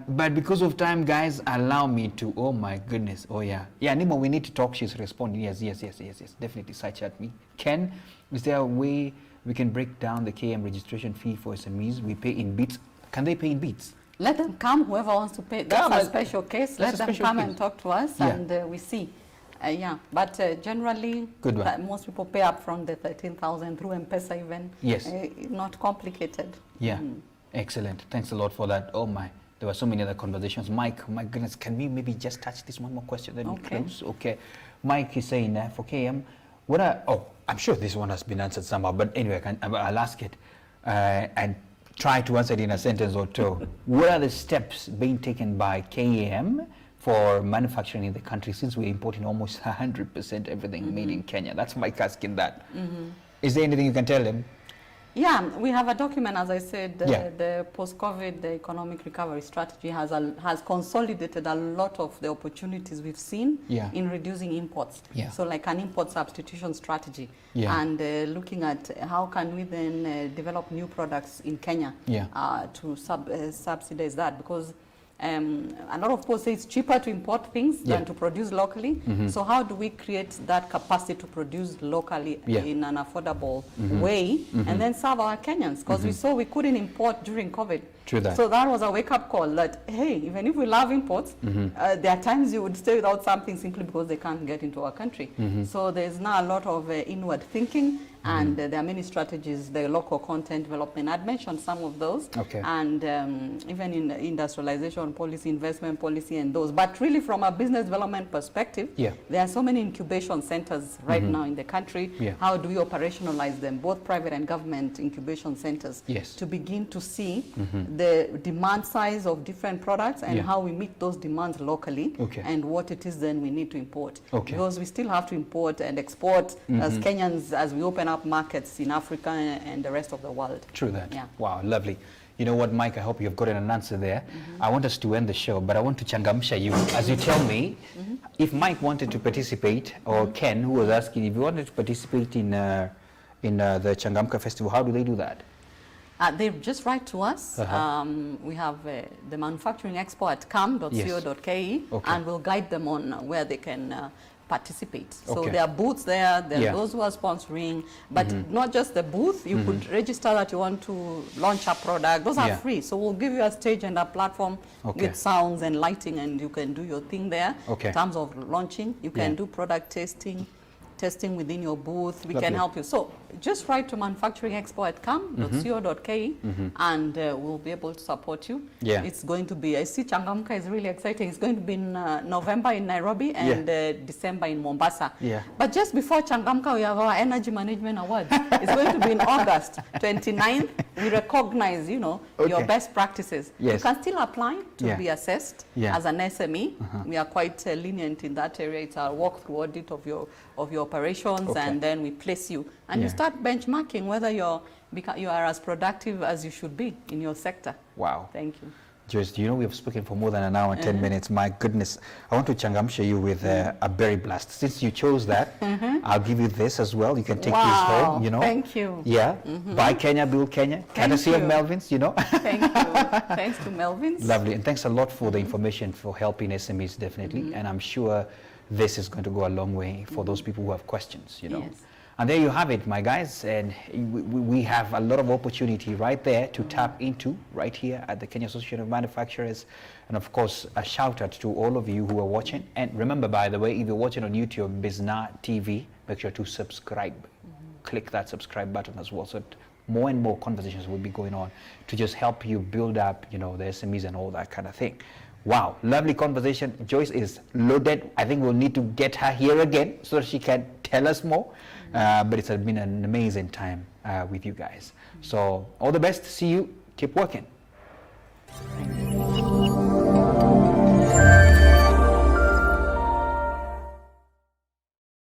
[SPEAKER 3] but because of time, guys, allow me to, oh my goodness, Nimo, we need to talk. She's responding, yes, definitely such at me. Ken, is there a way we can break down the KM registration fee for SMEs? We pay in bits. Can they pay in beads?
[SPEAKER 2] Let them come, whoever wants to pay. That's a special case. Let them come and talk to us, and we see. But generally, most people pay up from the 13,000 through M-Pesa even. Not complicated.
[SPEAKER 3] Excellent. Thanks a lot for that. Oh my, there were so many other conversations. Mike, my goodness, can we maybe just touch this one more question, then we close? Okay. Mike is saying for KM, I'm sure this one has been answered somehow, but anyway, I'll ask it. And try to answer it in a sentence or two. What are the steps being taken by KAM for manufacturing in the country since we're importing almost 100% everything made in Kenya? That's Mike asking that. Is there anything you can tell him?
[SPEAKER 2] We have a document, as I said, the post-COVID, the economic recovery strategy has consolidated a lot of the opportunities we've seen in reducing imports. So like an import substitution strategy and looking at how can we then develop new products in Kenya to subsidize that, because a lot of people say it's cheaper to import things than to produce locally. So how do we create that capacity to produce locally in an affordable way and then serve our Kenyans? Because we saw we couldn't import during COVID. So that was a wake-up call that, hey, even if we love imports, there are times you would stay without something simply because they can't get into our country. So there's now a lot of inward thinking, and there are many strategies, the local content development. I'd mentioned some of those, and even in industrialization policy, investment policy, and those. But really, from a business development perspective, there are so many incubation centers right now in the country. How do we operationalize them, both private and government incubation centers, to begin to see the demand size of different products and how we meet those demands locally, and what it is then we need to import. Because we still have to import and export as Kenyans as we open up markets in Africa and the rest of the world.
[SPEAKER 3] True that. Wow, lovely. You know what, Mike, I hope you've gotten an answer there. I want us to end the show, but I want to changamsha you as you tell me if Mike wanted to participate, or Ken, who was asking, if you wanted to participate in the Changamka Festival, how do they do that?
[SPEAKER 2] They just write to us. We have the manufacturing expo at kam.co.ke, and we'll guide them on where they can participate. So
[SPEAKER 3] Okay.
[SPEAKER 2] there are booths there, there
[SPEAKER 3] Yeah.
[SPEAKER 2] are those who are sponsoring, but not just the booth. You could register that you want to launch a product. Those are
[SPEAKER 3] Yeah.
[SPEAKER 2] free. So we'll give you a stage and a platform
[SPEAKER 3] Okay.
[SPEAKER 2] with sounds and lighting, and you can do your thing there.
[SPEAKER 3] Okay.
[SPEAKER 2] In terms of launching, you can
[SPEAKER 3] Yeah.
[SPEAKER 2] do product testing within your booth. We
[SPEAKER 3] Lovely.
[SPEAKER 2] can help you. So just write to manufacturingexpo@kam.co.ke and we'll be able to support you.
[SPEAKER 3] Yeah.
[SPEAKER 2] It's going to be, I see Changamka is really exciting. It's going to be in November in Nairobi and December in Mombasa.
[SPEAKER 3] Yeah.
[SPEAKER 2] But just before Changamka, we have our Energy Management Awards. It's going to be in August 29th. We recognize, your best practices.
[SPEAKER 3] Yes.
[SPEAKER 2] You can still apply to be assessed as an SME. We are quite lenient in that area. It's our walkthrough audit of your operations, and then we place you. And you start benchmarking whether you are as productive as you should be in your sector.
[SPEAKER 3] Wow.
[SPEAKER 2] Thank you.
[SPEAKER 3] Joyce, do you know we have spoken for more than an hour and 10 minutes? My goodness. I want to changamsha you with a berry blast. Since you chose that, I'll give you this as well. You can take this home,
[SPEAKER 2] Thank you.
[SPEAKER 3] Yeah. Buy Kenya, build Kenya. Courtesy of Melvin's,
[SPEAKER 2] Thank you. Thanks to Melvin's.
[SPEAKER 3] Lovely. And thanks a lot for the information, for helping SMEs, definitely. And I'm sure this is going to go a long way for those people who have questions,
[SPEAKER 2] Yes.
[SPEAKER 3] And there you have it, my guys. And we have a lot of opportunity right there to tap into right here at the Kenya Association of Manufacturers. And of course, a shout out to all of you who are watching. And remember, by the way, if you're watching on YouTube, Bizna TV, make sure to subscribe. Click that subscribe button as well. So more and more conversations will be going on to just help you build up, the SMEs and all that kind of thing. Wow, lovely conversation. Joyce is loaded. I think we'll need to get her here again so that she can tell us more. But it's been an amazing time with you guys. So all the best. See you. Keep working.